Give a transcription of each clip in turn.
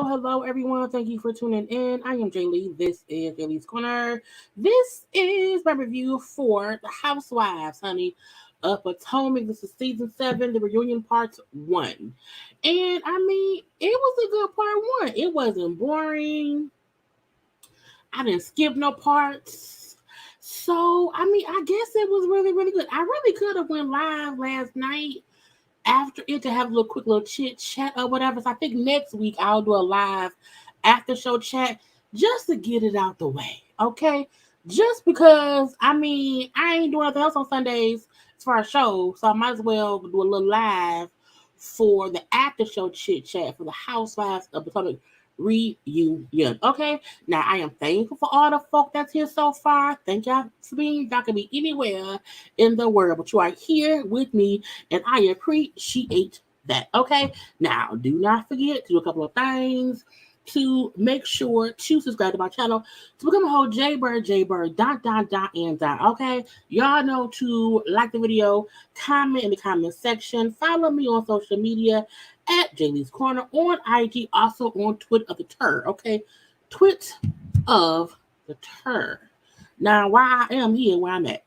Hello, everyone. Thank you for tuning in. I am Jaylee. This is JayLeesCorner. This is my review for The Housewives, honey, of Potomac. This is season 7, the reunion part 1. And I mean, it was a good part 1. It wasn't boring. I didn't skip no parts. So, I mean, I guess it was really, really good. I really could have went live last night after it to have a little quick little chit chat or whatever. So I think next week I'll do a live after show chat just to get it out the way. Okay. Just because I mean I ain't doing nothing else on Sundays as far as shows. So I might as well do a little live for the after show chit chat for the Housewives of Potomac reunion. Okay. Now I am thankful for all the folk that's here so far. Thank y'all for being. Y'all can be anywhere in the world, but you are here with me, and I appreciate that. Okay. Now do not forget to do a couple of things to make sure to subscribe to my channel to become a whole JayBird, and. Okay. Y'all know to like the video, comment in the comment section, follow me on social media at JayLeesCorner on IG, also on Twit of the Tur. Okay. Twit of the Tur. Now, why I am here where I'm at.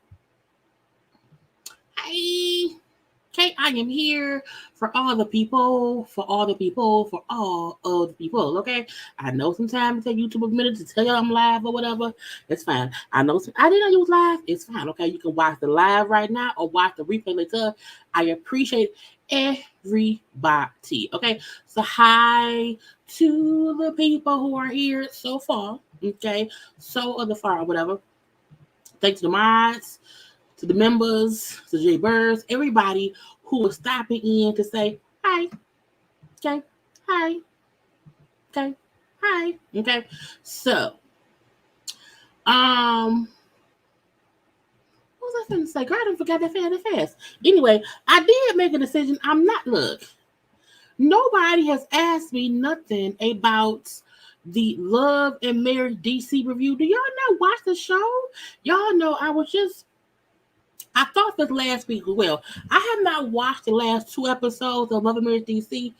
Okay, I am here for all the people, okay? I know sometimes it takes YouTube a minute to tell you I'm live or whatever. It's fine. I didn't know you was live. It's fine, okay? You can watch the live right now or watch the replay later. I appreciate everybody, okay? So hi to the people who are here so far, okay? So other far or whatever. Thanks to the mods, to the members, to JayBirds, everybody who is stopping in to say hi. Okay. Hi. Okay. Hi. Okay. So, what was I going to say? Girl, I didn't forget that fast. Anyway, I did make a decision. Nobody has asked me nothing about the Love and Marriage DC review. Do y'all know watch the show? Y'all know I thought this last week as well. I have not watched the last 2 episodes of Love and Marriage DC.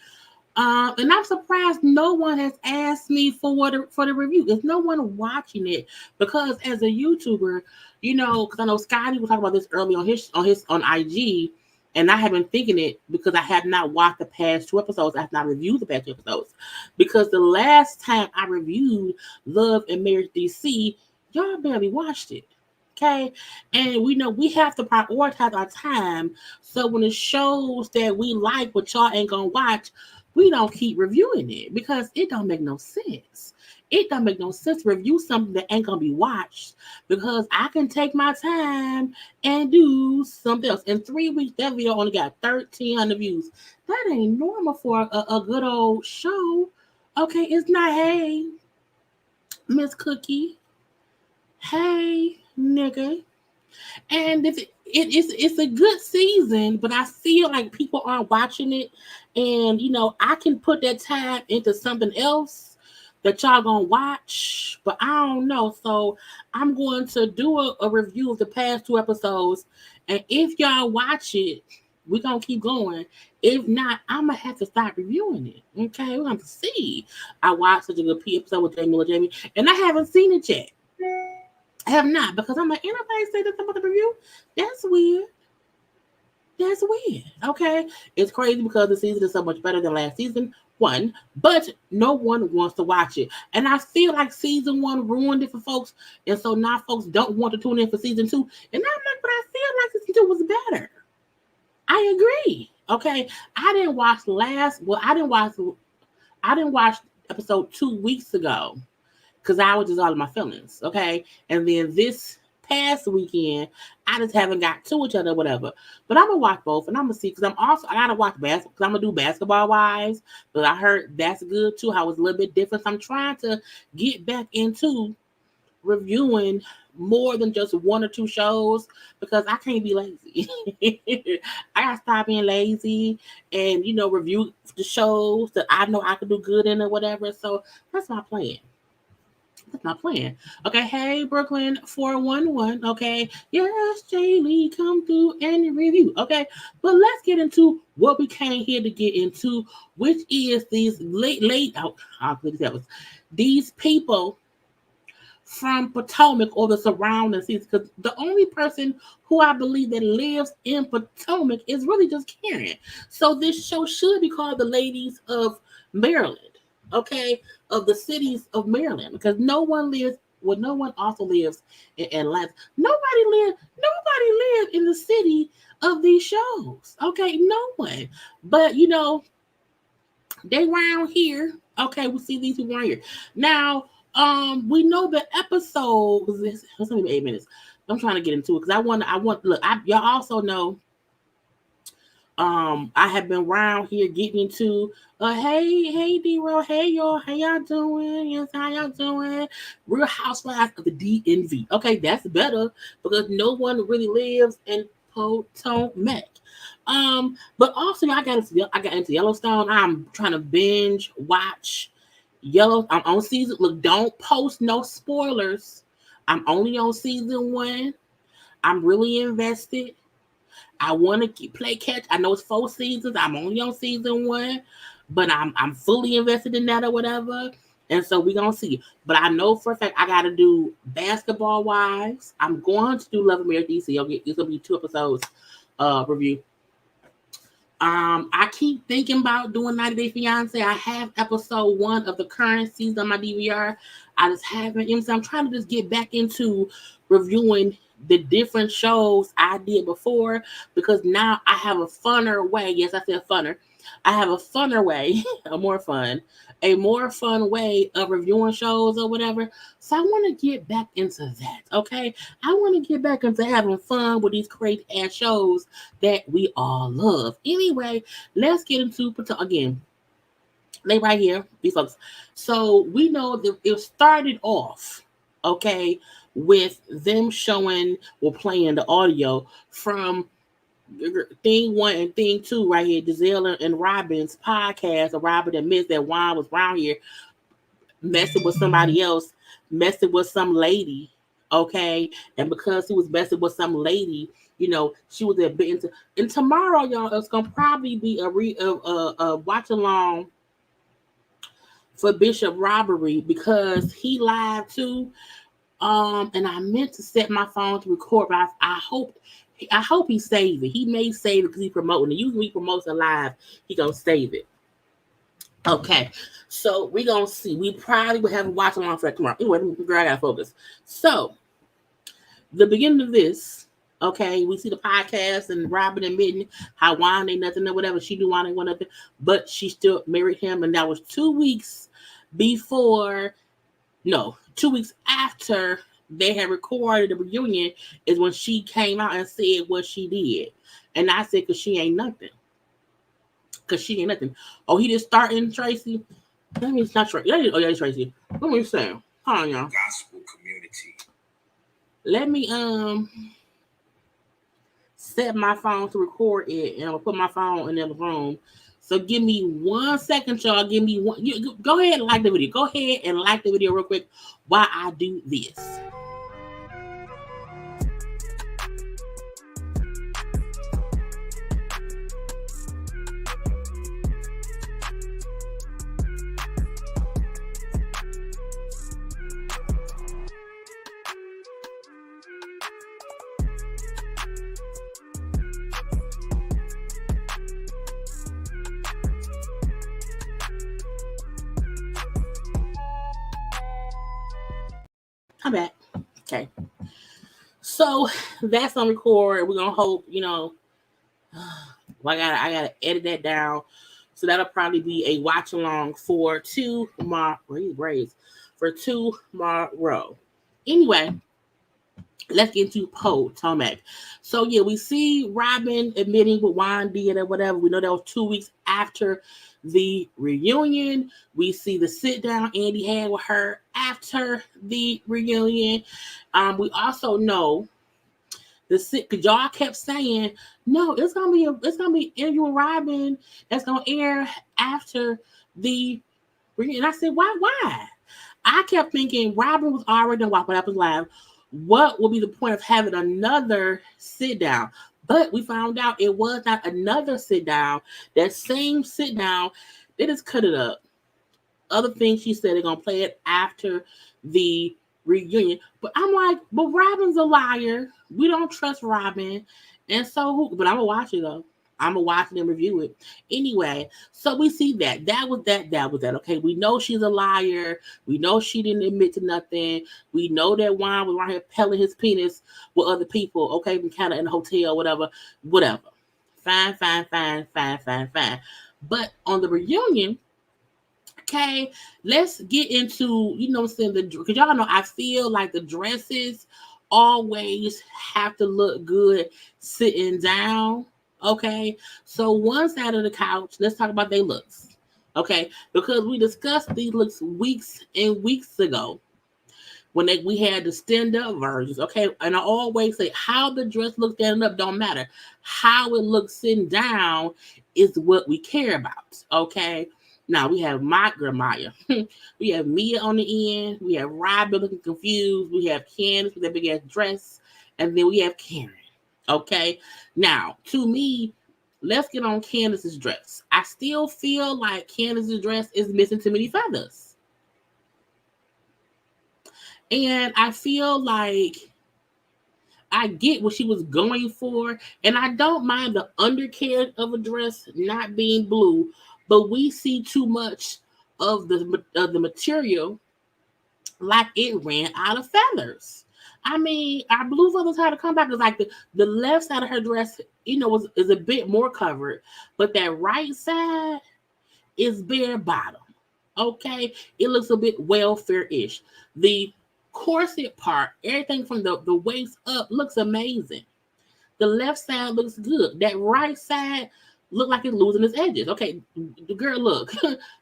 And I'm surprised no one has asked me for the review. There's no one watching it because as a YouTuber, you know, because I know Scotty was talking about this early on IG, and I have been thinking it because I have not watched the past 2 episodes. I have not reviewed the past 2 episodes because the last time I reviewed Love and Marriage DC, y'all barely watched it. Okay, and we know we have to prioritize our time. So when it shows that we like what y'all ain't gonna watch, we don't keep reviewing it because it don't make no sense. It don't make no sense to review something that ain't gonna be watched because I can take my time and do something else. In 3 weeks, that video only got 1,300 views. That ain't normal for a good old show. Okay, it's not. Hey, Miss Cookie. Hey, nigga. And it's a good season, but I feel like people aren't watching it. And I can put that time into something else that y'all gonna watch, but I don't know. So I'm going to do a review of the past 2 episodes, and if y'all watch it, we're gonna keep going. If not, I'm gonna have to start reviewing it. Okay, we're gonna see. I watched such a good episode with Jamie, and I haven't seen it yet. I have not, because I'm like, anybody say this about the review? That's weird. That's weird. Okay. It's crazy because the season is so much better than last season. One, but no one wants to watch it. And I feel like season 1 ruined it for folks. And so now folks don't want to tune in for season 2. And I'm like, but I feel like season 2 was better. I agree. Okay. I didn't watch episode 2 weeks ago, because I was just all in my feelings, okay? And then this past weekend, I just haven't got to each other, whatever. But I'm gonna watch both, and I'm gonna see, because I gotta watch basketball, because I'm gonna do Basketball Wives. But I heard that's good too, how it's a little bit different. So I'm trying to get back into reviewing more than just 1 or 2 shows, because I can't be lazy. I gotta stop being lazy and review the shows that I know I can do good in or whatever. So that's my plan. That's not playing. Okay, hey Brooklyn 411. Okay, yes, Jaylee, come through and review. Okay, but let's get into what we came here to get into, which is these these people from Potomac or the surrounding cities. Because the only person who I believe that lives in Potomac is really just Karen. So this show should be called The Ladies of Maryland. Okay, of the cities of Maryland, because no one also lives in Atlanta. Nobody live in the city of these shows. Okay, no one. But they around here. Okay, we see these people around here. Now, we know the episode. It's only 8 minutes. I'm trying to get into it because I want. Look, y'all also know. I have been around here getting into hey D-Roll, hey y'all, how y'all doing? Yes, how y'all doing? Real Housewives of the DMV. Okay, that's better because no one really lives in Potomac. But also I got into Yellowstone. I'm trying to binge watch I'm on season. Look, don't post no spoilers. I'm only on season 1. I'm really invested. I want to play catch. I know it's 4 seasons. I'm only on season 1, but I'm fully invested in that or whatever. And so we're going to see. But I know for a fact I got to do Basketball Wives. I'm going to do Love and Marriage DC. It's going to be 2 episodes review. I keep thinking about doing 90 Day Fiance. I have episode 1 of the current season on my DVR. I just haven't. So I'm trying to just get back into reviewing the different shows I did before, because now I have a funner way. Yes, I said funner. I have a funner way, a more fun way of reviewing shows or whatever. So I want to get back into that. Okay, I want to get back into having fun with these crazy ass shows that we all love. Anyway, let's get into again. They right here, these folks. So we know that it started off, okay, with them showing or playing the audio from thing 1 and thing 2 right here, Gizelle and Robin's podcast, or Robin admits that Juan was around here messing with somebody else, messing with some lady, okay, and because he was messing with some lady, she was a bit into. And tomorrow, y'all, it's gonna probably be a watch along for Bishop Robbery, because he lied too. And I meant to set my phone to record, but I hope he saved it. He may save it because he's promoting it. Usually he promotes it live, he gonna save it. Okay, so we gonna see. We probably will have a watch along for that tomorrow. Anyway, girl, I gotta focus. So the beginning of this, okay, we see the podcast and Robin admitting how Juan ain't nothing or whatever. She knew Juan ain't nothing, but she still married him, and that was 2 weeks before No, 2 weeks after they had recorded the reunion is when she came out and said what she did. And I said, because she ain't nothing. Because she ain't nothing. Oh, he just starting, Tracy? That means not Tracy. Oh, yeah, it's Tracy. Let me say. Hold on, y'all. Gospel community. Let me set my phone to record it, and I'm gonna put my phone in the other room. So give me 1 second, y'all. Give me one. Go ahead and like the video. Go ahead and like the video real quick while I do this. I'm back. Okay. So that's on record. We're gonna hope, I gotta edit that down. So that'll probably be a watch along for tomorrow. For tomorrow. Anyway, let's get into Potomac. So yeah, we see Robin admitting what Juan did or whatever. We know that was 2 weeks after the reunion. We see the sit down Andy had with her after the reunion. We also know the sit, because y'all kept saying, no, it's gonna be an interview with Robin that's gonna air after the reunion. And I said, why? I kept thinking Robin was already done What Happens Live. What will be the point of having another sit down? But we found out it was not another sit down. That same sit down, they just cut it up. Other things she said they're gonna play it after the reunion. But I'm like, but Robin's a liar. We don't trust Robin. And so but I'm gonna watch it though. I'm gonna watch it and review it. Anyway, so we see that. That was that. Okay, we know she's a liar. We know she didn't admit to nothing. We know that Juan was around here pelling his penis with other people. Okay, kind of in a hotel, whatever. Fine. But on the reunion, okay, let's get into, because y'all know I feel like the dresses always have to look good sitting down. Okay, so one side of the couch, let's talk about their looks. Okay, because we discussed these looks weeks and weeks ago when we had the stand-up versions. Okay, and I always say how the dress looks standing up don't matter. How it looks sitting down is what we care about. Okay. Now we have my girl Maya. We have Mia on the end. We have Robin looking confused. We have Candice with that big ass dress. And then we have Karen. Okay. Now, to me, let's get on Candice's dress. I still feel like Candice's dress is missing too many feathers. And I feel like I get what she was going for. And I don't mind the undercarriage of a dress not being blue, but we see too much of the material like it ran out of feathers. I mean, our blue feathers had to come back. It's like the left side of her dress, is a bit more covered, but that right side is bare bottom. Okay, it looks a bit welfare-ish. The corset part, everything from the waist up looks amazing. The left side looks good. That right side look like it's losing its edges. Okay, the girl, look.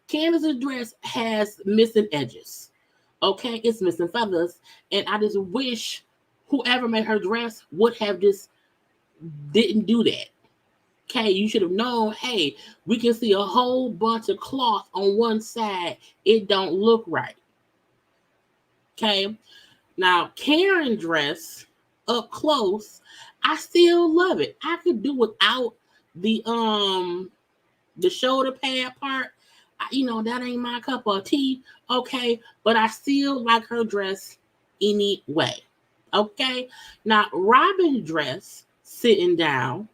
Candice's dress has missing edges. Okay, it's missing feathers. And I just wish whoever made her dress would have just didn't do that. Okay, you should have known, hey, we can see a whole bunch of cloth on one side. It don't look right. Okay, now Karen dress up close, I still love it. I could do without the shoulder pad part. That ain't my cup of tea. Okay, but I still like her dress anyway. Okay, now Robin's dress sitting down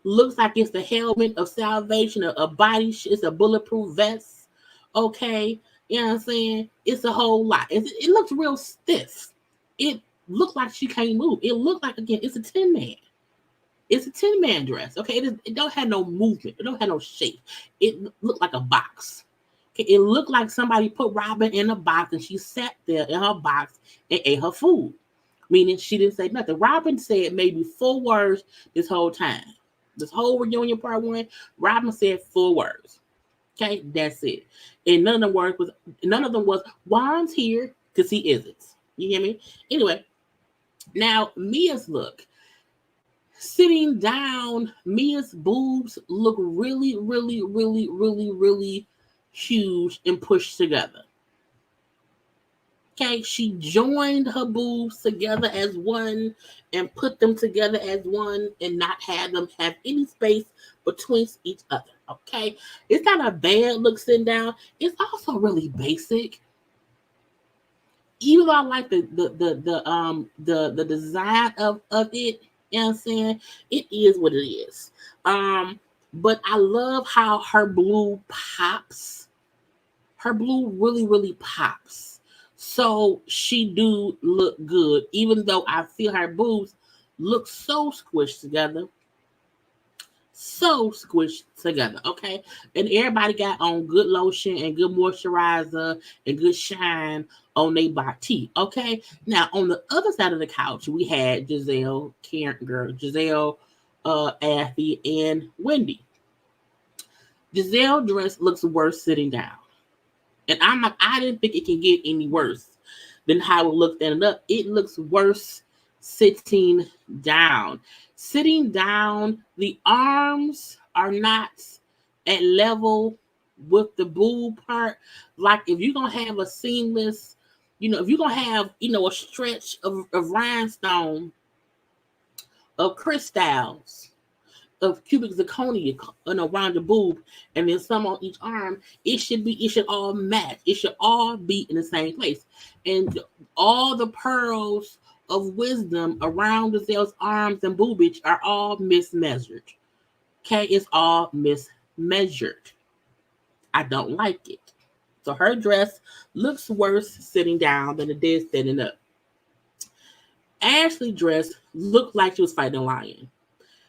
looks like it's the helmet of salvation, a body. It's a bulletproof vest. Okay, you know what I'm saying? It's a whole lot. It looks real stiff. It looked like she can't move. It looked like, again, it's a 10-man. It's a 10-man dress. Okay, it don't have no movement. It don't have no shape. It looked like a box. Okay, it looked like somebody put Robin in a box and she sat there in her box and ate her food. Meaning she didn't say nothing. Robin said maybe 4 words this whole time. This whole reunion part 1, Robin said 4 words. Okay, that's it. And none of them was Juan's here because he isn't. You hear me? Anyway, now Mia's look. Sitting down, Mia's boobs look really, really, really, really, really huge and pushed together. Okay, she joined her boobs together as one and put them together as one and not have them have any space between each other. Okay, it's not a bad look sitting down. It's also really basic. Even though I like the design of it, you know what I'm saying? It is what it is. But I love how her blue pops. Her blue really, really pops. So she do look good, even though I feel her boobs look so squished together. So squished together, okay? And everybody got on good lotion and good moisturizer and good shine on their body, okay? Now, on the other side of the couch, we had Gizelle, Gizelle, Athie, and Wendy. Gizelle dress looks worse sitting down. And I'm like, I didn't think it can get any worse than how it looked standing up. It looks worse sitting down. Sitting down, the arms are not at level with the boob part. Like if you're going to have a seamless, if you're going to have, a stretch of rhinestone, of crystals, of cubic zirconia around the boob, and then some on each arm, it should all match. It should all be in the same place. And all the pearls of wisdom around Gizelle's arms and boobage are all mismeasured. Okay, it's all mismeasured. I don't like it. So her dress looks worse sitting down than it did standing up. Ashley's dress looked like she was fighting a lion.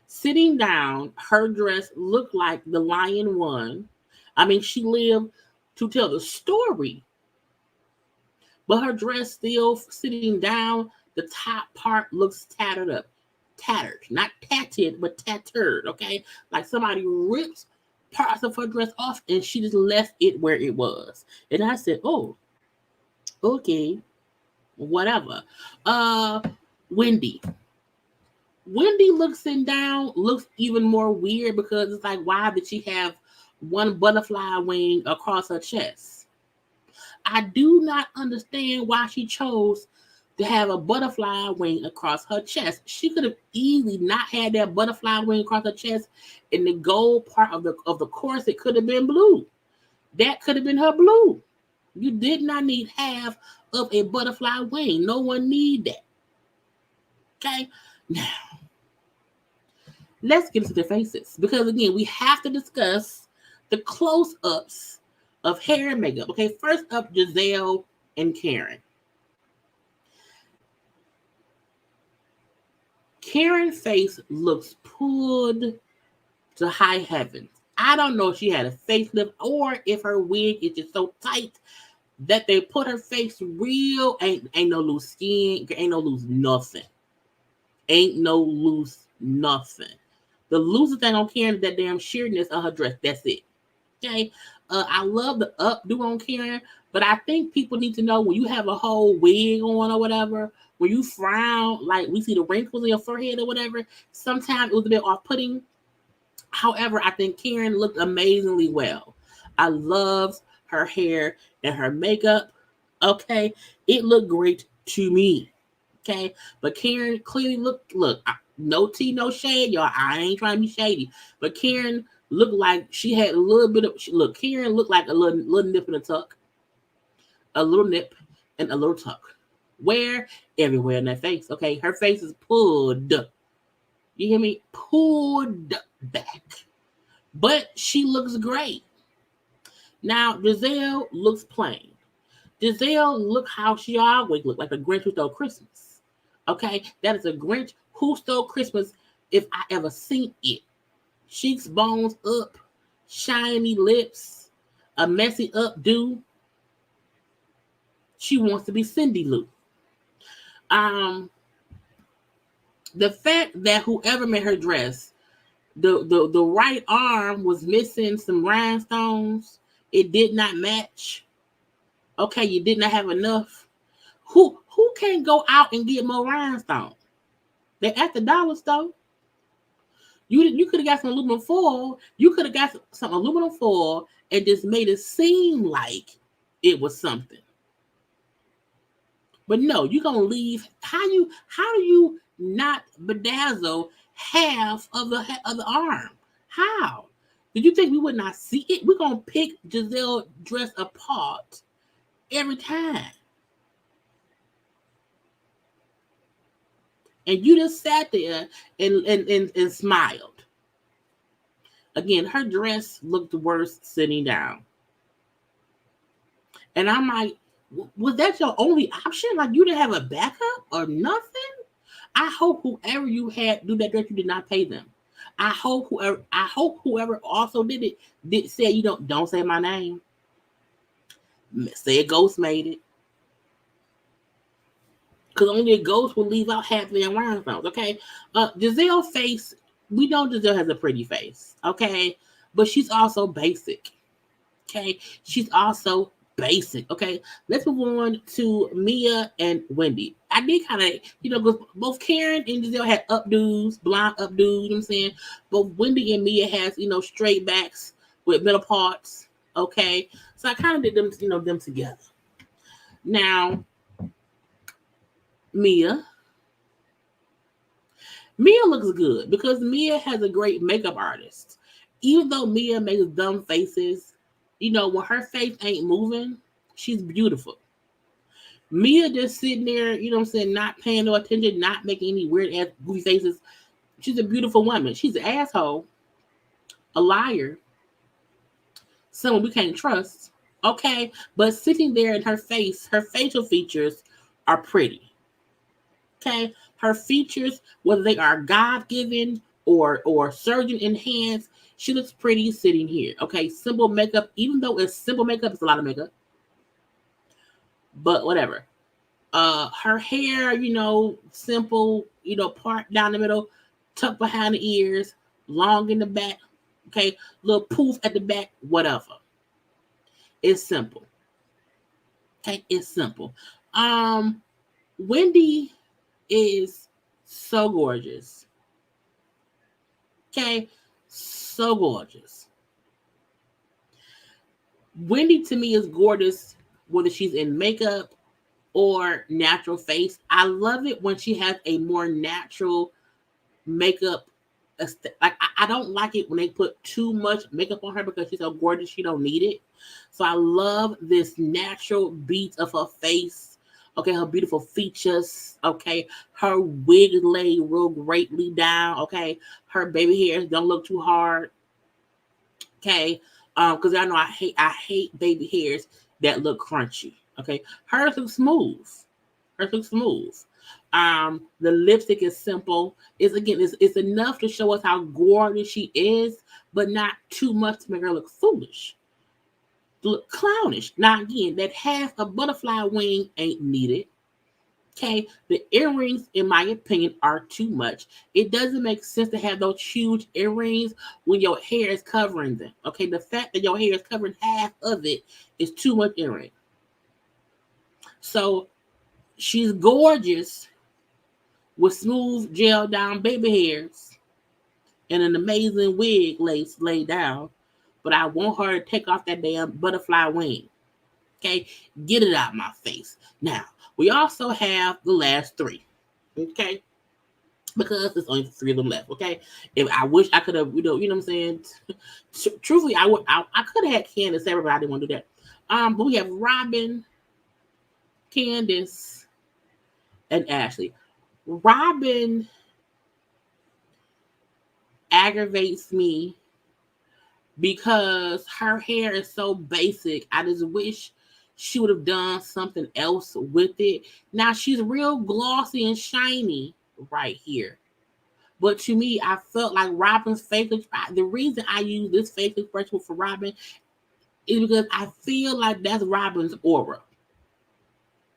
Sitting down, her dress looked like the lion won. I mean, she lived to tell the story. But her dress still sitting down, the top part looks tattered up. Tattered. Not tatted, but tattered, okay? Like somebody ripped parts of her dress off and she just left it where it was. And I said, oh, okay, whatever. Wendy. Wendy looking down looks even more weird because it's like, why did she have one butterfly wing across her chest? I do not understand why she chose to have a butterfly wing across her chest. She could have easily not had that butterfly wing across her chest, and the gold part of the corset could have been blue. That could have been her blue. You did not need half of a butterfly wing. No one need that. Okay? Now, let's get into their faces. Because again, we have to discuss the close-ups of hair and makeup. Okay, first up, Gizelle and Karen. Karen's face looks pulled to high heavens. I don't know if she had a facelift or if her wig is just so tight that they put her face real. Ain't no loose skin. Ain't no loose nothing. Ain't no loose nothing. The loosest thing on Karen is that damn sheerness of her dress. That's it. Okay. I love the updo on Karen, but I think people need to know when you have a whole wig on or whatever, when you frown, like we see the wrinkles in your forehead or whatever, sometimes it was a bit off-putting. However, I think Karen looked amazingly well. I loved her hair and her makeup. Okay. It looked great to me. Okay. But Karen clearly look, no tea, no shade, y'all. I ain't trying to be shady. But Karen looked like she had a little bit of, Karen looked like a little nip and a tuck. A little nip and a little tuck. Where? Everywhere in that face. Okay. Her face is pulled. You hear me? Pulled back. But she looks great. Now, Gizelle looks plain. Gizelle look how she always looked, like a Grinch who stole Christmas. Okay? That is a Grinch who stole Christmas if I ever seen it. Cheeks, bones up, shiny lips, a messy updo. She wants to be Cindy Lou. The fact that whoever made her dress, the right arm was missing some rhinestones. It did not match. Okay, you did not have enough. Who can go out and get more rhinestones? They're at the dollar store. You could have got some aluminum foil. You could have got some aluminum foil and just made it seem like it was something. But no, you're gonna leave. How do you not bedazzle half of the arm? How? Did you think we would not see it? We're gonna pick Gizelle dress apart every time. And you just sat there and smiled. Again, her dress looked worse sitting down. And I'm like, was that your only option? Like you didn't have a backup or nothing? I hope whoever you had do that dress, you did not pay them. I hope whoever also did it did say you don't say my name. Say a ghost made it. Because only a ghost will leave out half their rhinestones, okay? Gizelle face, we know Gizelle has a pretty face, okay? But she's also basic, okay? She's also basic, okay? Let's move on to Mia and Wendy. I did kind of, because both Karen and Gizelle had updos, blonde updos, you know what I'm saying? Both Wendy and Mia has, straight backs with middle parts, okay? So I kind of did them, them together. Now, Mia looks good because Mia has a great makeup artist. Even though Mia makes dumb faces, when her face ain't moving, she's beautiful. Mia just sitting there, not paying no attention, not making any weird ass goofy faces. She's a beautiful woman. She's an asshole, a liar, someone we can't trust. Okay, but sitting there in her face, her facial features are pretty. Okay, her features, whether they are God-given or surgeon enhanced, she looks pretty sitting here. Okay, simple makeup, even though it's simple makeup, it's a lot of makeup. But whatever. Her hair, simple, part down the middle, tucked behind the ears, long in the back. Okay, little poof at the back, whatever. It's simple. Okay, it's simple. Wendy is so gorgeous. Okay, so gorgeous. Wendy to me is gorgeous whether she's in makeup or natural face. I love it when she has a more natural makeup. Like I don't like it when they put too much makeup on her because she's so gorgeous she don't need it. So I love this natural beat of her face. Okay, her beautiful features. Okay, her wig laid real greatly down. Okay, her baby hairs don't look too hard. Okay, because I know I hate baby hairs that look crunchy. Okay, hers look smooth. Hers look smooth. The lipstick is simple. It's enough to show us how gorgeous she is, but not too much to make her look foolish. Look clownish. Now again, that half a butterfly wing ain't needed. Okay, the earrings, in my opinion, are too much. It doesn't make sense to have those huge earrings when your hair is covering them. Okay, the fact that your hair is covering half of it is too much earring. So she's gorgeous with smooth gel down baby hairs and an amazing wig laid down. But I want her to take off that damn butterfly wing. Okay, get it out of my face. Now, we also have the last three. Okay, because there's only three of them left. Okay, if I wish I could have, you know what I'm saying. Truthfully, I could have had Candice, but I didn't want to do that. But we have Robin, Candice, and Ashley. Robin aggravates me because her hair is so basic. I just wish she would have done something else with it. Now she's real glossy and shiny right here. But to me, I felt like Robin's facial, the reason I use this facial expression for Robin, is because I feel like that's Robin's aura.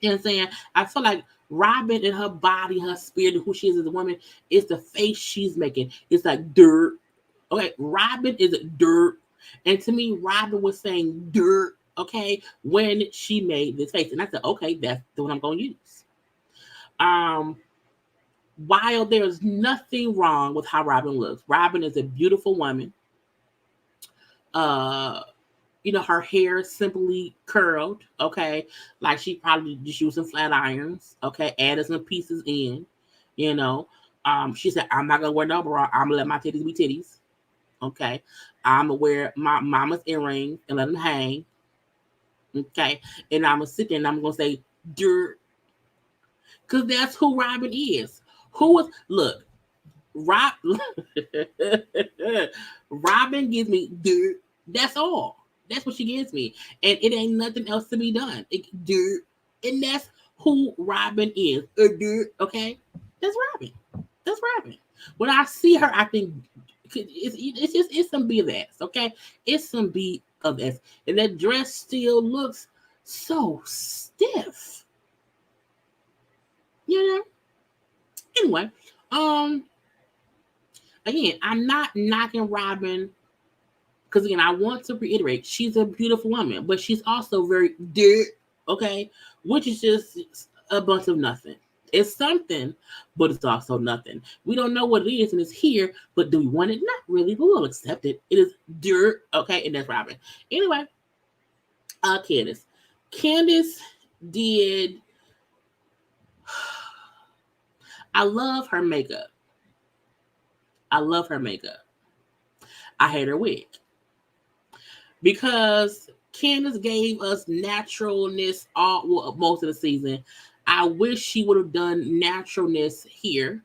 You know what I'm saying? I feel like Robin and her body, her spirit, and who she is as a woman, is the face she's making. It's like dirt. Okay, Robin is dirt. And to me, Robin was saying dirt, okay, when she made this face. And I said, okay, that's the one I'm going to use. While there's nothing wrong with how Robin looks, Robin is a beautiful woman. Her hair simply curled, okay? Like she probably just used some flat irons, okay? Added some pieces in, you know. She said, I'm not gonna wear no bra. I'm gonna let my titties be titties, okay? I'm gonna wear my mama's earrings and let them hang, okay? And I'm gonna sit there and I'm gonna say, dirt, because that's who Robin is. Look, Robin gives me dirt. That's all. That's what she gives me. And it ain't nothing else to be done. Dirt. And that's who Robin is. Dirt. Okay? That's Robin. That's Robin. When I see her, I think it's some B of S. Okay? It's some B of S. And that dress still looks so stiff. You know? Anyway, again, I'm not knocking Robin because, again, I want to reiterate, she's a beautiful woman, but she's also very dirt, okay? Which is just a bunch of nothing. It's something, but it's also nothing. We don't know what it is, and it's here, but do we want it? Not really, but we'll accept it. It is dirt, okay? And that's Robin. Anyway, Candice. Candice did... I love her makeup. I hate her wig. Because Candice gave us naturalness most of the season. I wish she would have done naturalness here.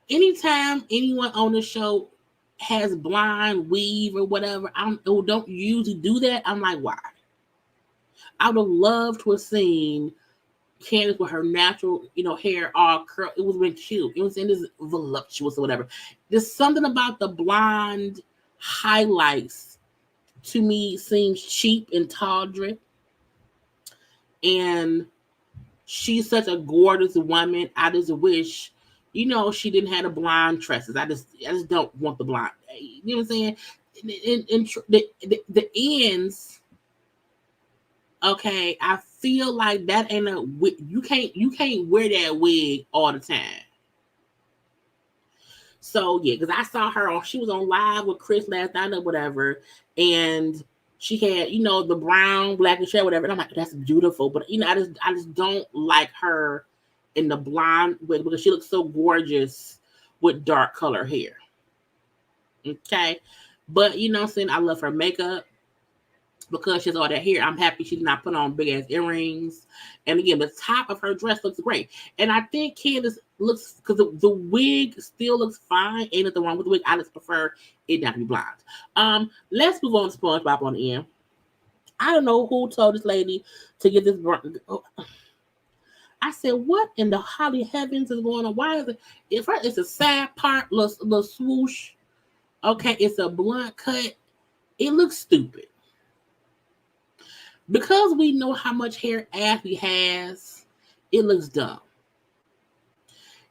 Anytime anyone on the show has blonde weave or whatever, don't usually do that. I'm like, why? I would have loved to have seen Candice with her natural, hair all curl. It was been cute. It was in this voluptuous or whatever. There's something about the blonde highlights to me seems cheap and tawdry. And she's such a gorgeous woman. I just wish, she didn't have the blonde tresses. I just don't want the blonde. You know what I'm saying? And the ends. Okay, I feel like that ain't a wig. You can't wear that wig all the time. So yeah, because I saw her she was on live with Chris last night or whatever, and she had the brown, black and hair, whatever. And I'm like, that's beautiful, but I just don't like her in the blonde wig because she looks so gorgeous with dark color hair. Okay, but what I'm saying, I love her makeup. Because she has all that hair, I'm happy she did not put on big ass earrings. And again, the top of her dress looks great. And I think Candice looks, because the wig still looks fine. Ain't nothing wrong with the wig. I just prefer it not to be blonde. Let's move on to SpongeBob on the end. I don't know who told this lady to get this. I said, what in the holly heavens is going on? Why is it? It's a side part, little swoosh. Okay, it's a blunt cut. It looks stupid. Because we know how much hair Ashley has, it looks dumb.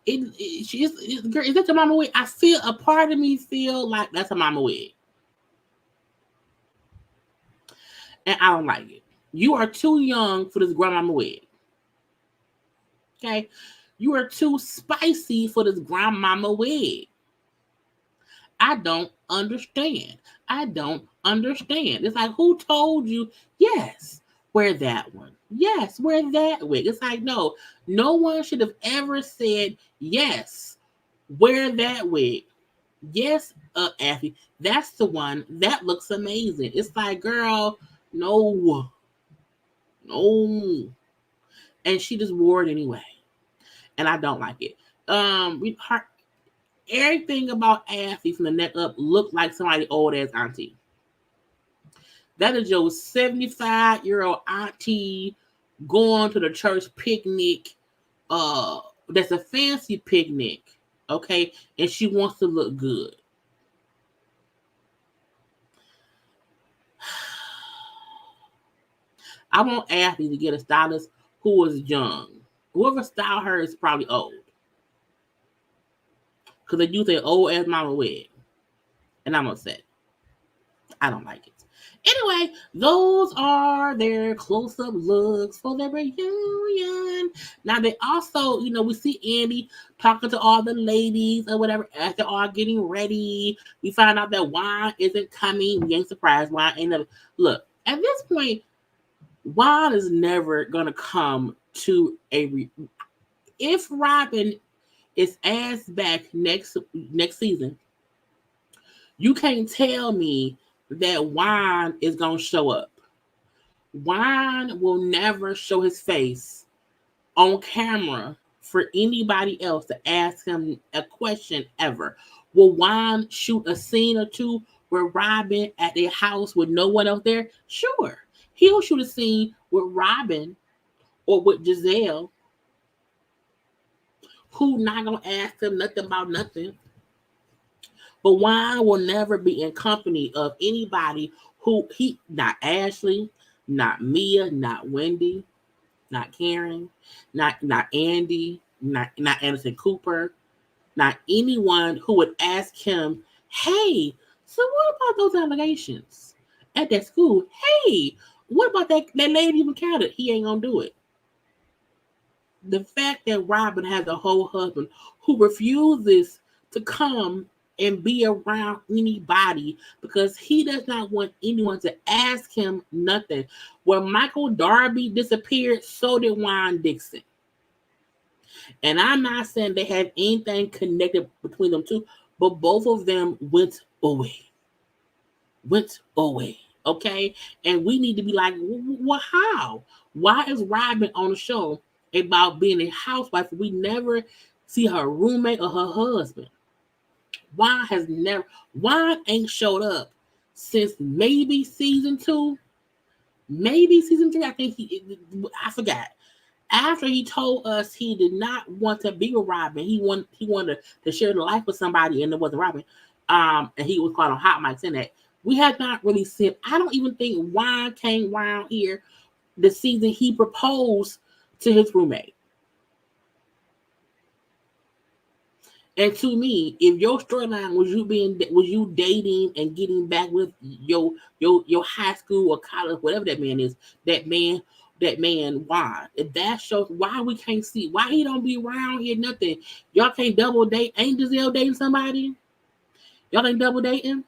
Is that your mama wig? A part of me feel like that's a mama wig. And I don't like it. You are too young for this grandmama wig. Okay? You are too spicy for this grandmama wig. I don't understand. It's like, who told you? Yes, wear that one. Yes, wear that wig. It's like, no one should have ever said, yes, wear that wig. Yes, Effie, that's the one. That looks amazing. It's like, girl, no. And she just wore it anyway. And I don't like it. Everything about Effie from the neck up looked like somebody old ass auntie. That is your 75-year-old auntie going to the church picnic. That's a fancy picnic. Okay, and she wants to look good. I want Ashley to get a stylist who is young. Whoever styled her is probably old. Because they use their old ass mama wig. And I'm upset. I don't like it. Anyway, those are their close-up looks for their reunion. Now they also, we see Andy talking to all the ladies or whatever as they're all getting ready. We find out that Juan isn't coming. We ain't surprised. Juan ain't never. Look, at this point, Juan is never gonna come to if Robin is asked back next season. You can't tell me that Juan is gonna show up. Juan will never show his face on camera for anybody else to ask him a question ever. Will Juan shoot a scene or two where Robin at their house with no one else there? Sure. He'll shoot a scene with Robin or with Gizelle, who not gonna ask him nothing about nothing. But Juan will never be in company of anybody who not Ashley, not Mia, not Wendy, not Karen, not Andy, not Anderson Cooper, not anyone who would ask him, hey, so what about those allegations at that school? Hey, what about that lady from Canada? He ain't gonna do it. The fact that Robin has a whole husband who refuses to come and be around anybody because he does not want anyone to ask him nothing. When Michael Darby disappeared, so did Juan Dixon. And I'm not saying they have anything connected between them two, but both of them went away. Okay? And we need to be like, well, how? Why is Robin on the show about being a housewife? We never see her roommate or her husband. Juan ain't showed up since maybe season 2, maybe season 3. I think I forgot. After he told us he did not want to be with Robin, he wanted to share the life with somebody, and it wasn't Robin. And he was caught on hot mics in that. We have not really seen. I don't even think Juan came around here the season he proposed to his roommate. And to me, if your storyline was you dating and getting back with your high school or college, whatever that man is, that man, why? If that shows why we can't see, why he don't be around here, nothing. Y'all can't double date. Ain't Gizelle dating somebody? Y'all ain't double dating?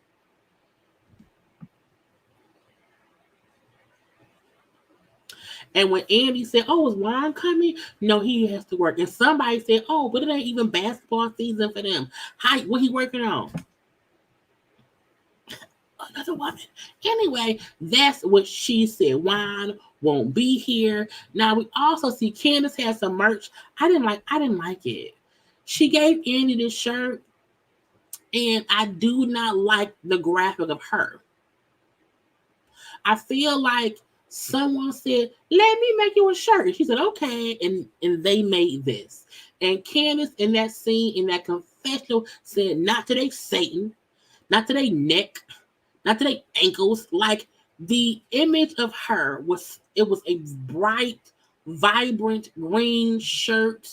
And when Andy said, oh, is Juan coming? No, he has to work. And somebody said, oh, but it ain't even basketball season for them. What he working on? Another woman. Anyway, that's what she said. Juan won't be here. Now we also see Candice has some merch. I didn't like it. She gave Andy this shirt, and I do not like the graphic of her. I feel like someone said, let me make you a shirt. And she said, okay. And they made this. And Candice in that scene, in that confessional, said, not today, Satan. Not today, neck. Not today, ankles. Like, the image of her was a bright, vibrant green shirt.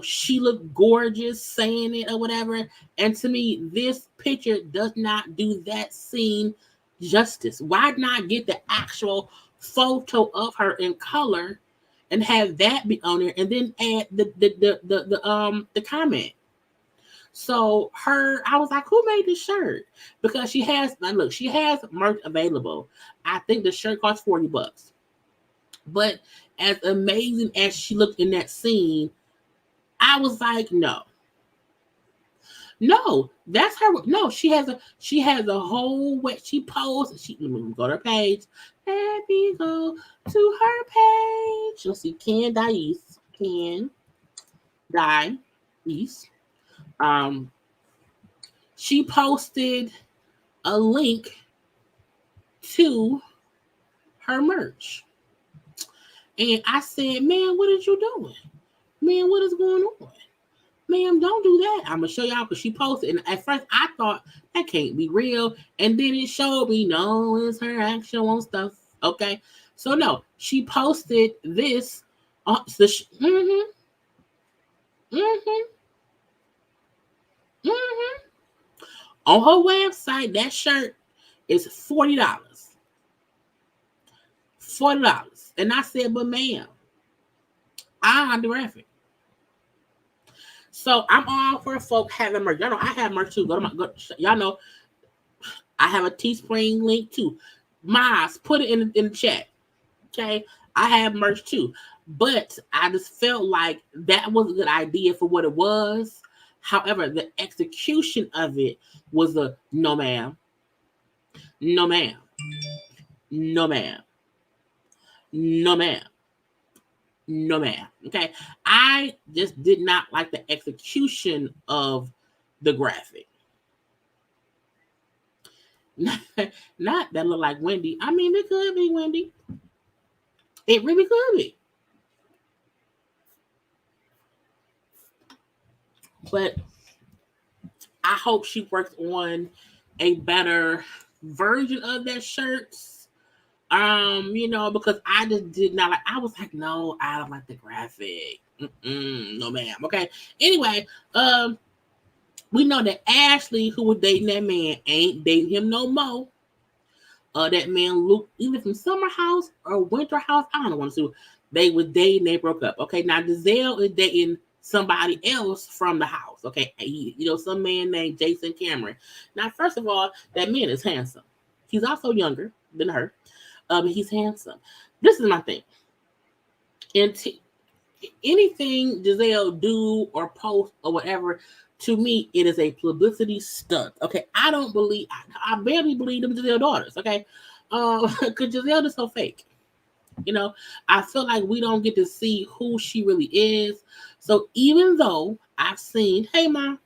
She looked gorgeous saying it or whatever. And to me, this picture does not do that scene justice. Why not get the actual photo of her in color and have that be on there, and then add the comment? So I was like, who made this shirt? Because she has merch available. I think the shirt costs $40. But as amazing as she looked in that scene, I was like, no, that's her. No, she has a whole way. She posed. Let me go to her page. Let me go to her page. Let's see, Candice. She posted a link to her merch, and I said, man, what are you doing? Man, what is going on? ma'am, don't do that. I'm gonna show y'all because she posted. And at first I thought that can't be real. And then it showed me, no, it's her actual stuff. Okay. So no, she posted this on mm-hmm. On her website. That shirt is $40. $40. And I said, but ma'am, I'm the graphic. So I'm all for folk having merch. Y'all know I have merch too. Y'all know I have a Teespring link too. Miles, put it in the chat. Okay. I have merch too. But I just felt like that was a good idea for what it was. However, the execution of it was a no ma'am. No ma'am. No ma'am. No ma'am. No ma'am. Okay. I just did not like the execution of the graphic. Not that look like Wendy. I mean, it could be Wendy. It really could be. But I hope she works on a better version of that shirt. Because I just did not like. I was like, no, I don't like the graphic. No, ma'am. Okay. Anyway, we know that Ashley, who was dating that man, ain't dating him no more. That man Luke, either from Summer House or Winter House, I don't want to see. They were dating, they broke up. Okay, now Gizelle is dating somebody else from the house. Okay, some man named Jason Cameron. Now, first of all, that man is handsome. He's also younger than her. He's handsome. This is my thing. And anything Gizelle do or post or whatever, to me, it is a publicity stunt. Okay, I barely believe them Gizelle daughters. Okay, because Gizelle is so fake. I feel like we don't get to see who she really is. So even though I've seen, hey ma,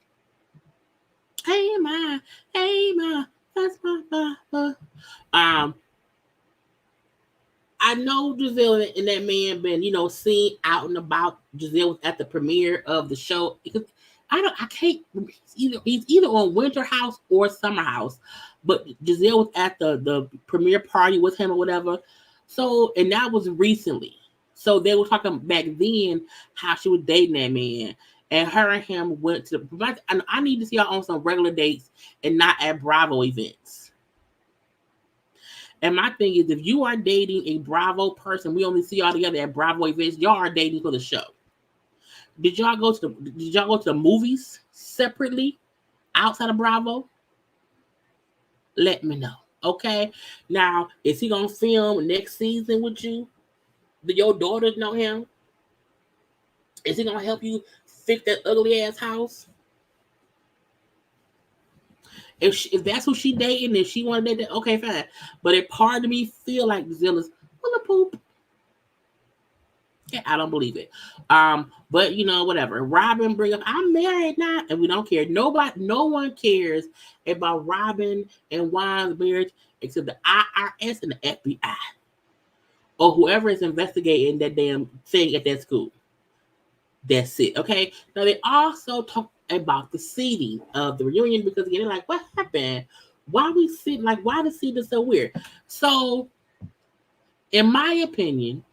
that's my I know Gizelle and that man been, seen out and about. Gizelle was at the premiere of the show because I can't. He's either on Winter House or Summer House, but Gizelle was at the premiere party with him or whatever. So, and that was recently. So they were talking back then how she was dating that man, and her and him went to the. I need to see her on some regular dates and not at Bravo events. And my thing is, if you are dating a Bravo person, we only see y'all together at Bravo events. Y'all are dating for the show. Did y'all go to the movies separately outside of Bravo? Let me know. Okay. Now, is he gonna film next season with you? Do your daughters know him? Is he gonna help you fix that ugly ass house? If that's who she dating, if she want to date that, okay, fine. But a part of me feel like Gizelle's full of poop. Yeah, I don't believe it. But whatever. Robin bring up, I'm married now, and we don't care. No one cares about Robin and Juan's marriage except the IRS and the FBI. Or whoever is investigating that damn thing at that school. That's it. Okay. Now they also talk about the seating of the reunion because again, they're like, what happened? Why we sit like why the seating is so weird? So, in my opinion,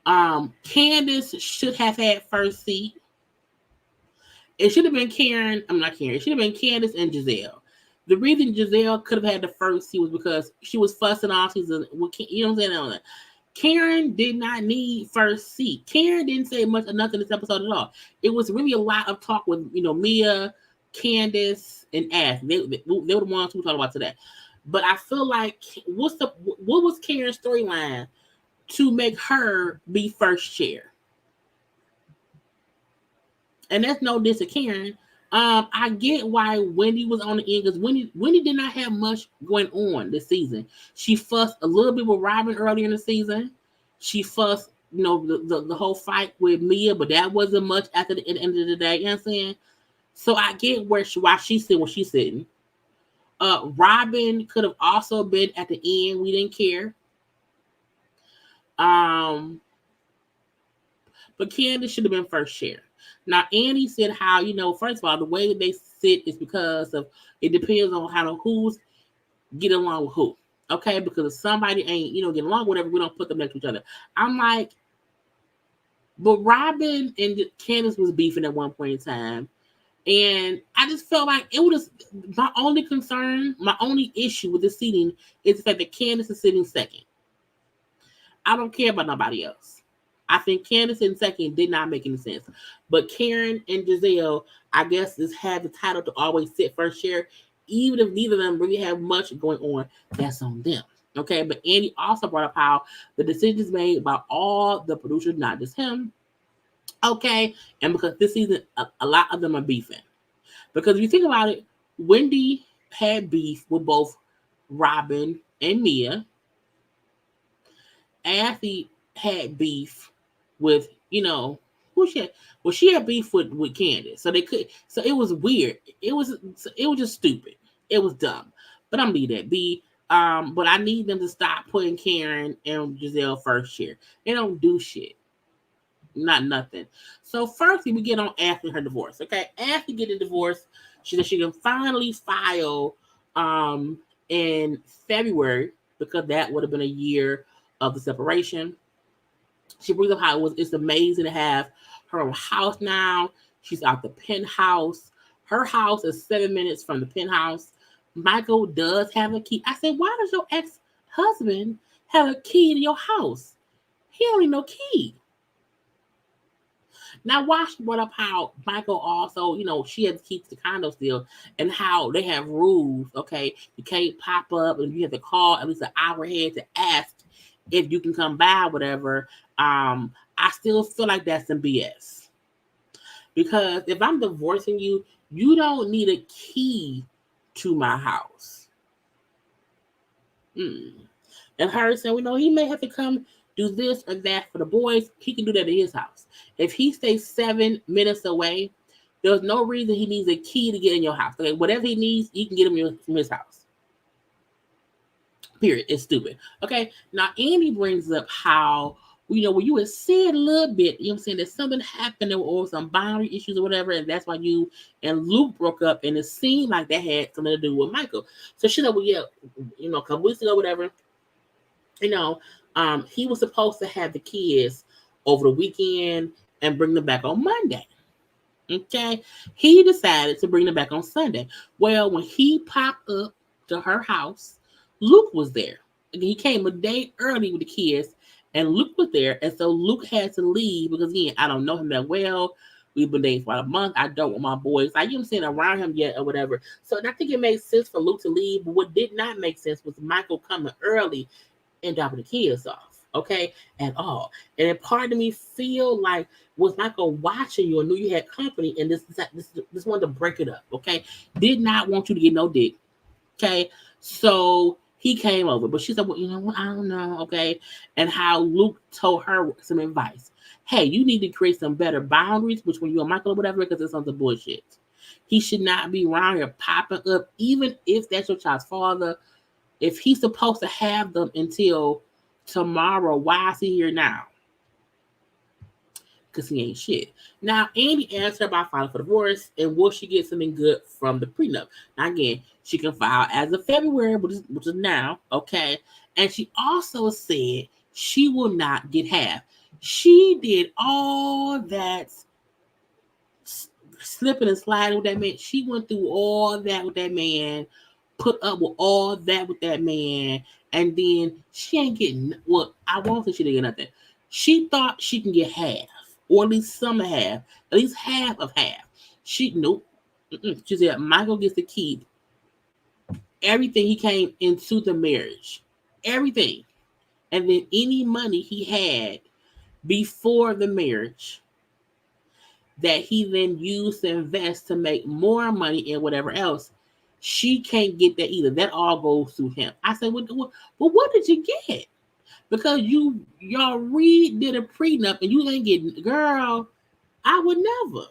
Candice should have had first seat. It should have been Karen. I'm not Karen. It should have been Candice and Gizelle. The reason Gizelle could have had the first seat was because she was fussing off season. You know what I'm saying? Karen did not need first seat. Karen didn't say much or nothing in this episode at all. It was really a lot of talk with Mia, Candice, and Ash. They were the ones who we talked about today. But I feel like what was Karen's storyline to make her be first chair? And that's no diss to Karen. I get why Wendy was on the end because Wendy did not have much going on this season. She fussed a little bit with Robin earlier in the season. She fussed, the whole fight with Mia, but that wasn't much after the end of the day. You know what I'm saying? So I get why she's sitting where she's sitting. Robin could have also been at the end. We didn't care. But Candice should have been first chair. Now, Annie said how, first of all, the way they sit is because of it depends on how who's get along with who. Okay, because if somebody ain't, getting along, whatever, we don't put them next to each other. I'm like, but Robin and Candice was beefing at one point in time. And I just felt like it was my only concern, my only issue with the seating is the fact that Candice is sitting second. I don't care about nobody else. I think Candice in second did not make any sense. But Karen and Gizelle, I guess, just had the title to always sit first chair. Even if neither of them really have much going on, that's on them. Okay, but Andy also brought up how the decisions made by all the producers, not just him. Okay, and because this season, a lot of them are beefing. Because if you think about it, Wendy had beef with both Robin and Mia. Athy had beef with, who she had. Well, she had beef with Candice. So they could, so it was weird. It was just stupid. It was dumb. But I'm leave that be. But I need them to stop putting Karen and Gizelle first chair. They don't do shit. Not nothing. So firstly, we get on after her divorce. Okay, after getting divorced, she said she can finally file in February because that would have been a year of the separation. She brings up how it's amazing to have her own house now. She's out the penthouse. Her house is 7 minutes from the penthouse. Michael does have a key. I said, why does your ex-husband have a key to your house? He only no key. Now, watch brought up how Michael also, she has to keep the condo still, and how they have rules. Okay, you can't pop up, and you have to call at least an hour ahead to ask if you can come by, whatever. I still feel like that's some BS. Because if I'm divorcing you, you don't need a key to my house. And her saying, he may have to come do this or that for the boys. He can do that at his house. If he stays 7 minutes away, there's no reason he needs a key to get in your house. Okay, whatever he needs, he can get him from his house. Period. It's stupid. Okay. Now Andy brings up how when you had said a little bit, I'm saying that something happened or some boundary issues or whatever, and that's why you and Luke broke up, and it seemed like that had something to do with Michael. So she said, well, yeah, a couple weeks ago, whatever, he was supposed to have the kids over the weekend and bring them back on Monday. Okay. He decided to bring them back on Sunday. Well, when he popped up to her house, Luke was there. He came a day early with the kids, and Luke was there. And so Luke had to leave because, again, I don't know him that well. We've been dating for about a month. I don't want my boys. I haven't seen around him yet or whatever. So I think it made sense for Luke to leave. But what did not make sense was Michael coming early and dropping the kids off. Okay, at all. And then part of me feel like was Michael watching you and knew you had company, and this wanted to break it up. Okay, did not want you to get no dick. Okay, so he came over, but she said, well, what? I don't know. Okay, and how Luke told her some advice. Hey, you need to create some better boundaries between you and Michael or whatever, because it's on the bullshit. He should not be around here popping up, even if that's your child's father. If he's supposed to have them until tomorrow, why is he here now? Because he ain't shit. Now, Andy asked her about filing for divorce and will she get something good from the prenup. Now, again, she can file as of February, which is now, okay? And she also said she will not get half. She did all that slipping and sliding with that man. She went through all that with that man, put up with all that with that man, and then she ain't getting, well, I won't say she didn't get nothing. She thought she can get half, or at least some of half, at least half of half. Nope. She said Michael gets to keep everything he came into the marriage, everything. And then any money he had before the marriage that he then used to invest to make more money and whatever else, she can't get that either. That all goes through him. I said, well, what did you get? Because y'all redid a prenup and you ain't getting, girl, I would never.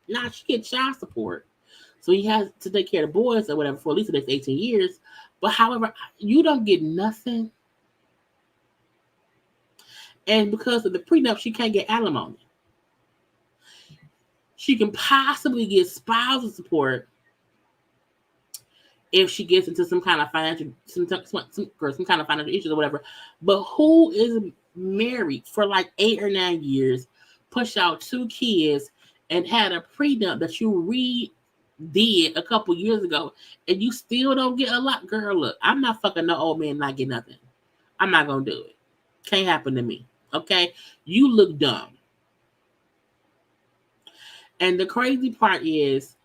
Now she get child support. So he has to take care of the boys or whatever for at least the next 18 years. But however, you don't get nothing. And because of the prenup, she can't get alimony. She can possibly get spousal support if she gets into some kind of financial some kind of financial issues or whatever. But who is married for like 8 or 9 years, push out 2 kids, and had a prenup that you redid a couple years ago, and you still don't get a lot? Girl, look, I'm not fucking no old man not get nothing. I'm not gonna do it. Can't happen to me. Okay, you look dumb. And the crazy part is,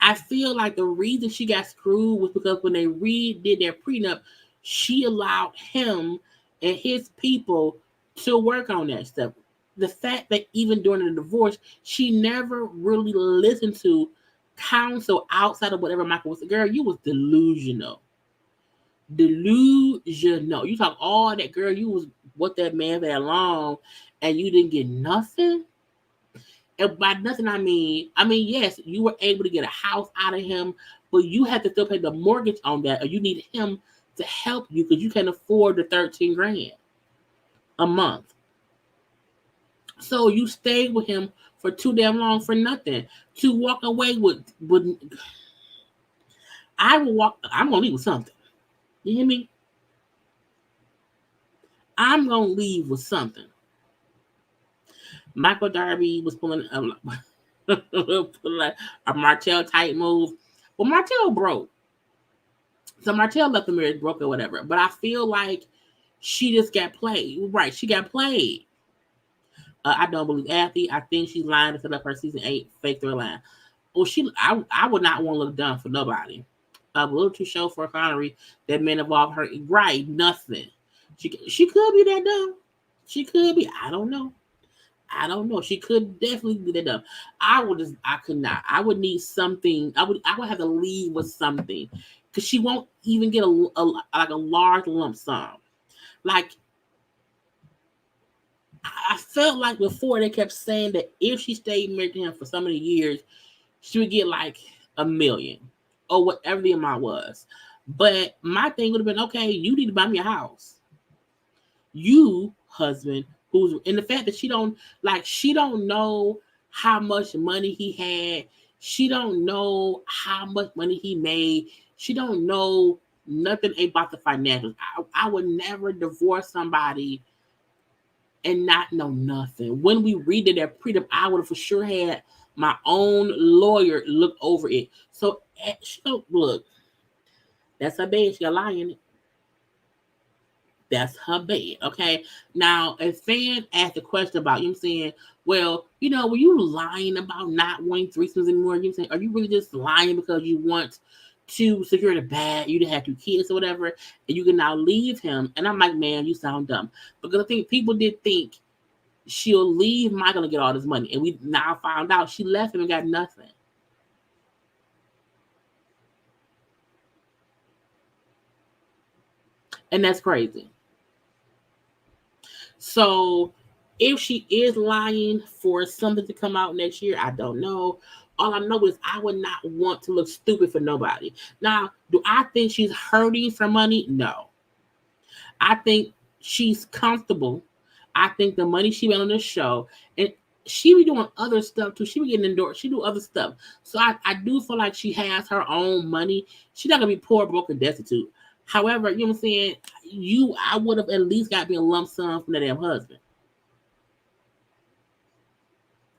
I feel like the reason she got screwed was because when they redid their prenup, she allowed him and his people to work on that stuff. The fact that even during the divorce, she never really listened to counsel outside of whatever Michael was. Girl, you was delusional. Delusional. You talk all that, girl, you was with that man that long and you didn't get nothing. And by nothing, I mean, yes, you were able to get a house out of him, but you had to still pay the mortgage on that, or you need him to help you because you can't afford the 13 grand a month. So you stayed with him for too damn long for nothing. To walk away with I'm gonna leave with something. You hear me? I'm gonna leave with something. Michael Darby was pulling a Martel type move. Well, Martel broke. So Martel left the marriage broke or whatever. But I feel like she just got played. Right, she got played. I don't believe Athy. I think she's lying to set up her season 8 fake storyline. Well, I would not want to look dumb for nobody. A little too show for Connery that men involve her. Right, nothing. She could be that dumb. She could be. I don't know. She could definitely be that dumb. I could not. I would need something. I would have to leave with something. Because she won't even get like a large lump sum. Like, I felt like before they kept saying that if she stayed married to him for so many years, she would get like $1 million or whatever the amount was. But my thing would have been, okay, you need to buy me a house. You, husband, who's in the fact that she don't know how much money he had. She don't know how much money he made. She don't know nothing about the financials. I would never divorce somebody and not know nothing. When we redid that prenup, I would have for sure had my own lawyer look over it. So she don't look. That's her bed. She a lie in it. That's her bed. Okay. Now, a fan asked a question about, you know what I'm saying, well, were you lying about not wanting threesomes anymore? You know what I'm saying, are you really just lying because you want to secure the bag, you to have 2 kids or whatever, and you can now leave him? And I'm like, man, you sound dumb. Because I think people did think she'll leave Michael to get all this money. And we now found out she left him and got nothing. And that's crazy. So if she is lying for something to come out next year, I don't know. All I know is I would not want to look stupid for nobody. Now, do I think she's hurting for money? No. I think she's comfortable. I think the money she made on this show, and she be doing other stuff too. She be getting endorsed. She do other stuff. So I do feel like she has her own money. She's not gonna be poor, broke, and destitute. However, you know what I'm saying? I would have at least got me a lump sum from that damn husband.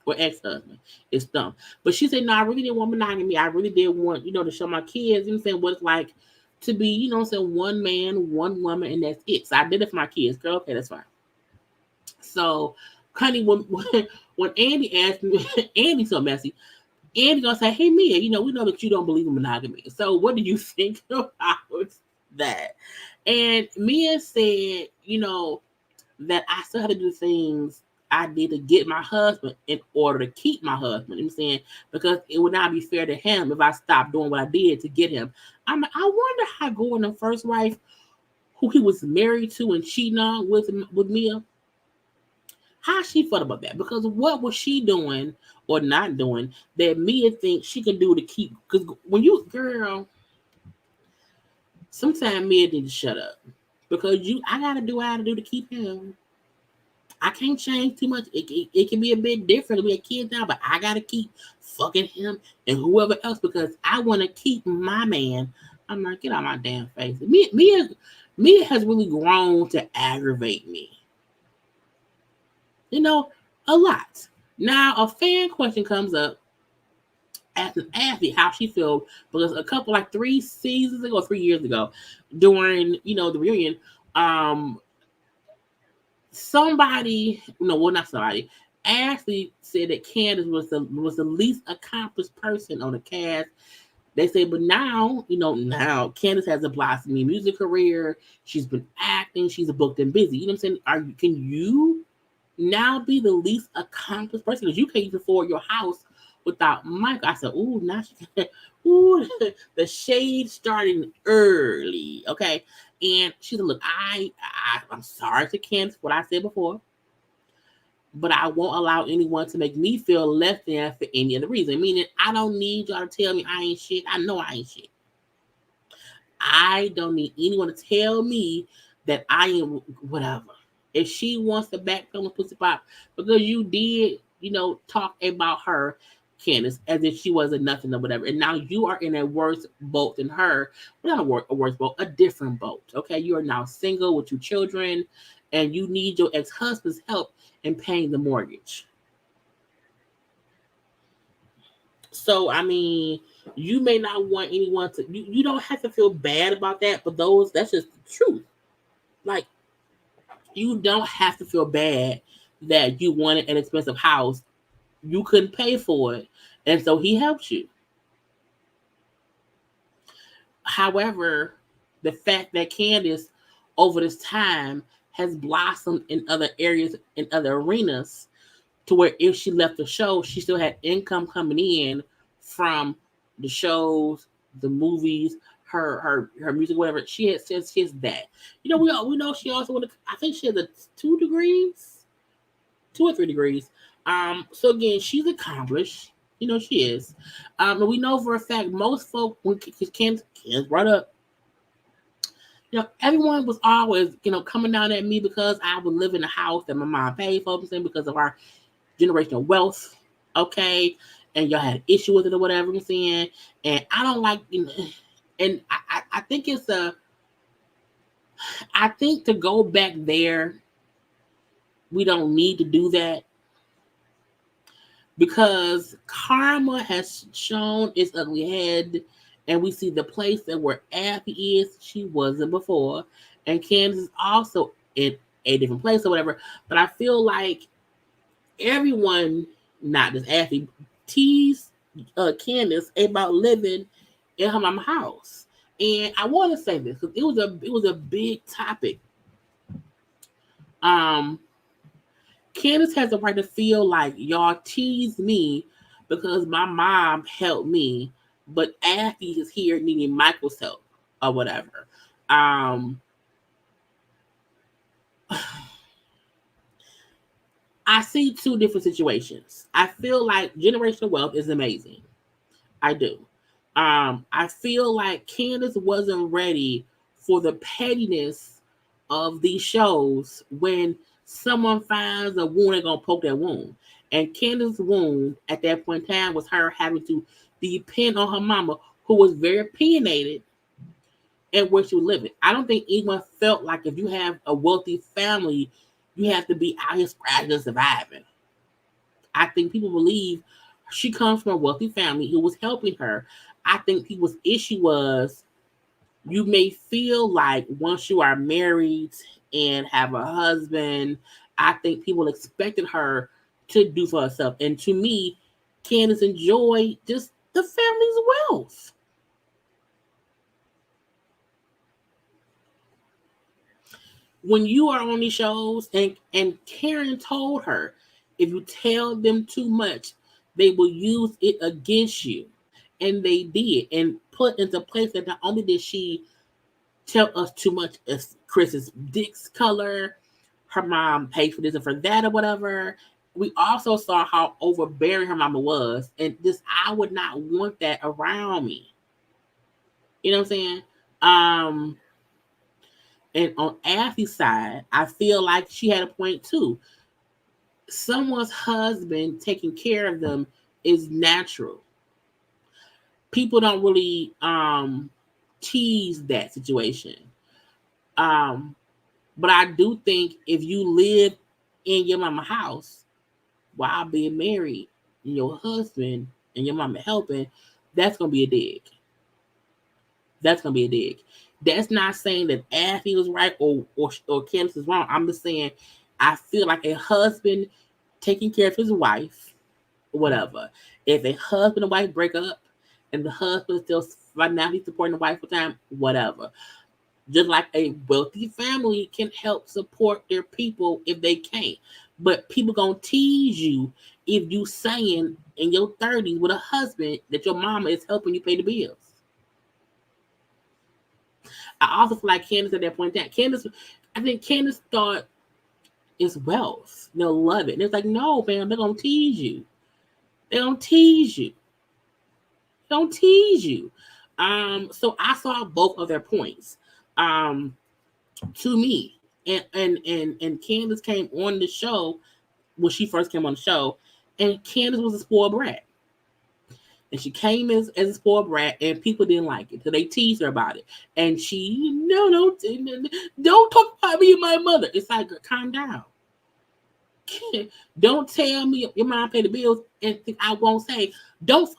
Or ex-husband. It's dumb. But she said, no, I really didn't want monogamy. I really did want, to show my kids, you know what I'm saying, what it's like to be, you know what I'm saying, one man, one woman, and that's it. So I did it for my kids. Girl, okay, that's fine. So, honey, when Andy asked me, Andy's so messy. Andy gonna say, hey, Mia, we know that you don't believe in monogamy. So what do you think about that? And Mia said, that I still had to do things I did to get my husband in order to keep my husband. You know what I'm saying? Because it would not be fair to him if I stopped doing what I did to get him. I wonder how Gordon's first wife, who he was married to and cheating on with Mia, how she felt about that. Because what was she doing or not doing that Mia thinks she can do to keep? Because when you, girl, sometimes Mia need to shut up. Because I gotta do what I gotta do to keep him. I can't change too much. It can be a bit different. We a kid now, but I gotta keep fucking him and whoever else because I want to keep my man. I'm like, get out my damn face. Mia has really grown to aggravate me. You know, a lot. Now a fan question comes up asking Ashley how she feels because a couple like 3 seasons ago, 3 years ago, during the reunion, um, somebody, no, well, not somebody. Ashley said that Candice was the least accomplished person on the cast. They say, but now Candice has a blossoming music career. She's been acting. She's booked and busy. You know what I'm saying? Can you now be the least accomplished person? Because you can't even afford your house without Mike. I said, ooh, now she can. Ooh, the shade starting early. Okay. And she said, look, I'm sorry to Candice what I said before, but I won't allow anyone to make me feel less than for any other reason. Meaning, I don't need y'all to tell me I ain't shit. I know I ain't shit. I don't need anyone to tell me that I am whatever. If she wants to backpedal and pussy pop because you did, talk about her, Candice, as if she wasn't nothing or whatever, and now you are in a worse boat than her. Well, not a worse boat, a different boat. Okay, you are now single with 2 children, and you need your ex-husband's help in paying the mortgage. So, I mean, you may not want anyone to, you don't have to feel bad about that, but that's just the truth. Like, you don't have to feel bad that you wanted an expensive house. You couldn't pay for it. And so he helped you. However, the fact that Candice over this time has blossomed in other areas, in other arenas, to where if she left the show, she still had income coming in from the shows, the movies, her music, whatever. She has that. We know she also went. I think she has 2 degrees, 2 or 3 degrees. So again, she's accomplished. She is. And we know for a fact most folk when Candace brought up, everyone was always, coming down at me because I would live in a house that my mom paid for, because of our generational wealth, okay, and y'all had an issue with it or whatever I'm saying, and I don't like, and I think I think to go back there, we don't need to do that because karma has shown its ugly head, and we see the place that where Abby is, she wasn't before, and Candace is also in a different place or whatever, but I feel like everyone, not just Ashley, teased Candice about living in her mama's house. And I want to say this because it was a big topic. Um, Candice has the right to feel like y'all teased me because my mom helped me, but Ashley is here needing Michael's help or whatever. I see 2 different situations. I feel like generational wealth is amazing. I do. I feel like Candace wasn't ready for the pettiness of these shows when someone finds a wound, they're gonna poke that wound. And Candace's wound at that point in time was her having to depend on her mama, who was very opinionated and where she was living. I don't think anyone felt like if you have a wealthy family, you have to be out here scratching and surviving. I think people believe she comes from a wealthy family who was helping her. I think people's issue was you may feel like once you are married and have a husband, I think people expected her to do for herself. And to me, Candice enjoyed just the family's wealth. When you are on these shows, and Karen told her, if you tell them too much, they will use it against you. And they did, and put into place that not only did she tell us too much as Chris's dick's color, her mom paid for this and for that or whatever. We also saw how overbearing her mama was, and just I would not want that around me. You know what I'm saying? And on Affy's side, I feel like she had a point too. someone's husband taking care of them is natural. People don't really tease that situation. Um, but I do think if you live in your mama house while being married and your husband and your mama helping, that's gonna be a dig. That's gonna be a dig. That's not saying that Ashley was right or Candice is wrong. I'm just saying I feel like a husband taking care of his wife, whatever. If a husband and wife break up and the husband still financially supporting the wife full time, whatever. Just like a wealthy family can help support their people if they can't. But people gonna tease you if you saying in your 30s with a husband that your mama is helping you pay the bills. I also feel like Candice at that point in time. I think Candice thought it's wealth. They'll love it. And it's like, no, fam, they're gonna tease you. They don't tease you. Don't tease you. So I saw both of their points. To me. And Candice came on the show when she first came on the show, and Candice was a spoiled brat. And she came as a spoiled brat, and people didn't like it. So they teased her about it. And she, no, don't talk about me and my mother. It's like, calm down. Don't tell me your mom paid the bills and think I won't say, don't,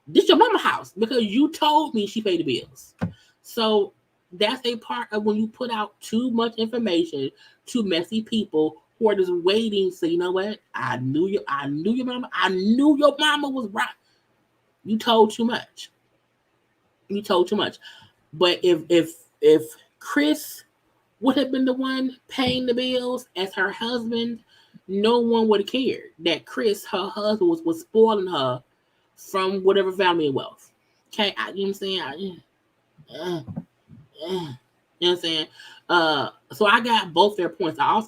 this your mama house because you told me she paid the bills. So that's a part of when you put out too much information to messy people who are just waiting. So you know what? I knew your mama was right. You told too much. You told too much. But if Chris would have been the one paying the bills as her husband, no one would have cared that Chris, her husband, was spoiling her from whatever family and wealth. Okay, you know what I'm saying? You know what I'm saying? So I got both their points. I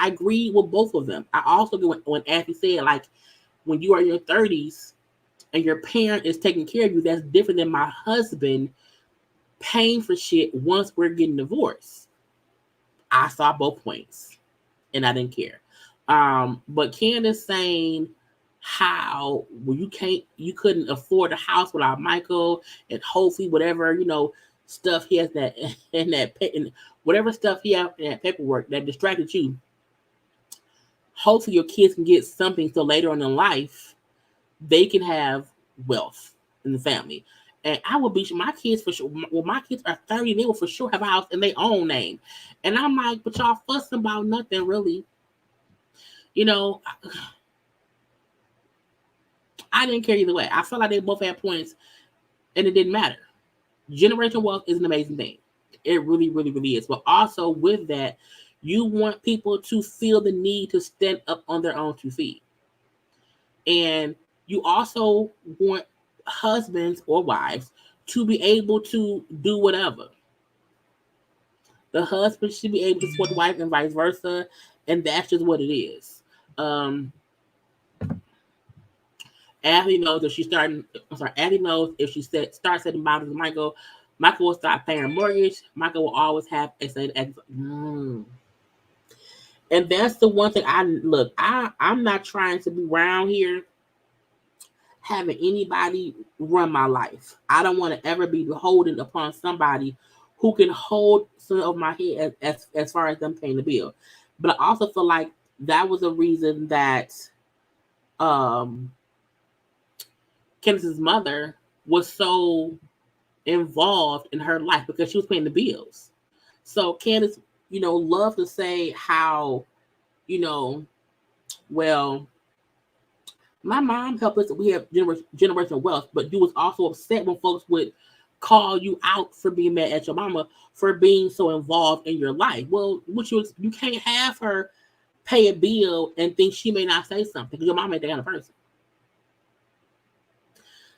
agree with both of them. I also agree when Ashley said, like, when you are in your 30s and your parent is taking care of you, that's different than my husband paying for shit once we're getting divorced. I saw both points and I didn't care. But Candace saying how you couldn't afford a house without Michael, and hopefully whatever stuff he has and whatever stuff he has in that paperwork that distracted you, hopefully your kids can get something so later on in life they can have wealth in the family. And I will be my kids for sure. When my kids are 30, they will for sure have a house in their own name. And I'm like, but y'all fussing about nothing really. I didn't care either way. I felt like they both had points and it didn't matter. Generational wealth is an amazing thing. It really, really, really is. But also with that, you want people to feel the need to stand up on their own 2 feet. And you also want husbands or wives to be able to do whatever. The husband should be able to support the wife and vice versa. And that's just what it is. Ashley knows if Ashley knows if she starts setting boundaries with Michael will start paying a mortgage. Michael will always have a say. And that's the one thing I'm not trying to be around here having anybody run my life. I don't want to ever be beholden upon somebody who can hold some of my head as far as them paying the bill. But I also feel like that was a reason that Candice's mother was so involved in her life because she was paying the bills. So Candice, loved to say how, well, my mom helped us. We have generational wealth, but you was also upset when folks would call you out for being mad at your mama for being so involved in your life. Well, you can't have her pay a bill and think she may not say something because your mom ain't that kind of person.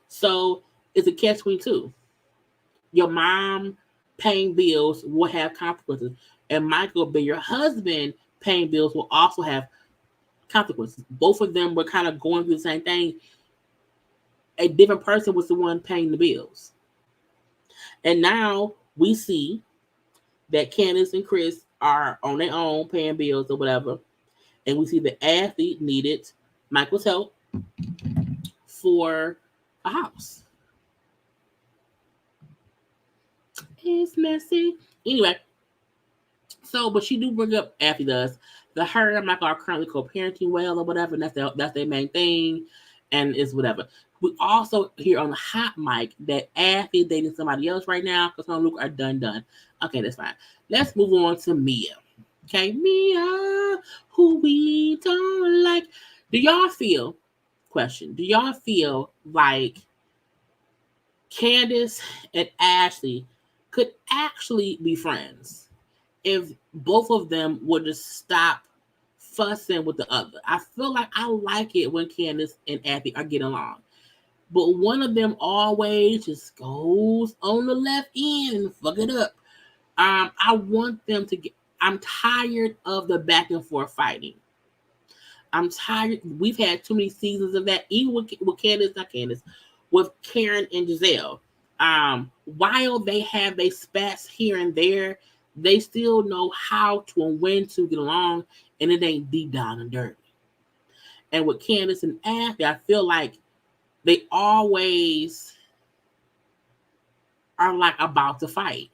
So it's a catch-22. Your mom paying bills will have consequences, and Michael, being your husband, paying bills will also have consequences. Both of them were kind of going through the same thing. A different person was the one paying the bills. And now we see that Candice and Chris are on their own paying bills or whatever. And we see the athlete needed Michael's help for a house. It's messy. Anyway, so but she do bring up Affy does the her and Michael are currently co-parenting well or whatever, and that's their main thing, and it's whatever. We also hear on the hot mic that Affy dating somebody else right now because her and Luke are done. Okay, that's fine. Let's move on to Mia. Okay, Mia, who we don't like. Do y'all feel? Question: do y'all feel like Candice and Ashley could actually be friends if both of them would just stop fussing with the other? I feel like I like it when Candice and Affy are getting along. But one of them always just goes on the left end and fuck it up. I want them to get. I'm tired of the back and forth fighting. I'm tired. We've had too many seasons of that, even with Candice, with Karen and Gizelle. While they have their spats here and there, they still know how to and when to get along, and it ain't deep down and dirty. And with Candice and Affy, I feel like they always are like about to fight.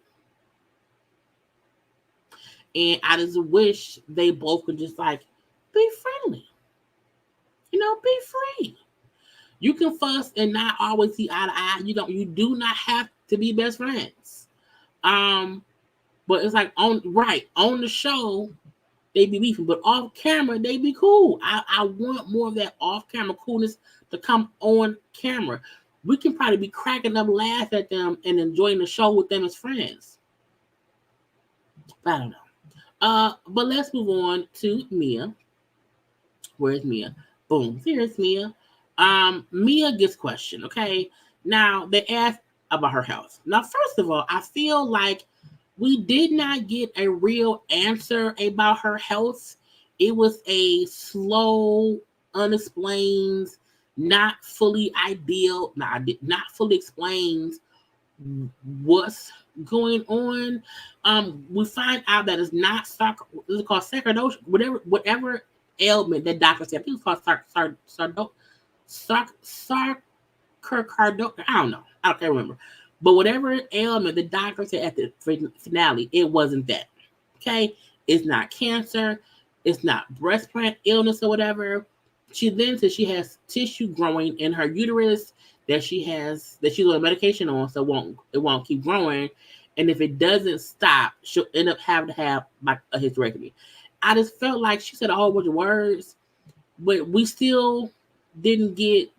And I just wish they both could just like be friendly. Be free. You can fuss and not always see eye to eye. You do not have to be best friends. But it's like on the show, they be beefing, but off camera, they be cool. I want more of that off camera coolness to come on camera. We can probably be cracking up, laugh at them, and enjoying the show with them as friends. I don't know. But let's move on to Mia. Where's Mia? Boom. Here's Mia. Mia gets questioned. Okay. Now they asked about her health. Now, first of all, I feel like we did not get a real answer about her health. It was a slow, unexplained, not fully ideal, not fully explained what's going on. We find out that it's not it's called sarcoidosis, whatever ailment that doctor said. I think it's called sarcoidosis. I don't know. I can't remember. But whatever ailment the doctor said at the finale, it wasn't that. Okay? It's not cancer. It's not breast implant illness or whatever. She then says she has tissue growing in her uterus that she's on medication on, so it won't keep growing. And if it doesn't stop, she'll end up having to have like a hysterectomy. I just felt like she said a whole bunch of words, but we still didn't get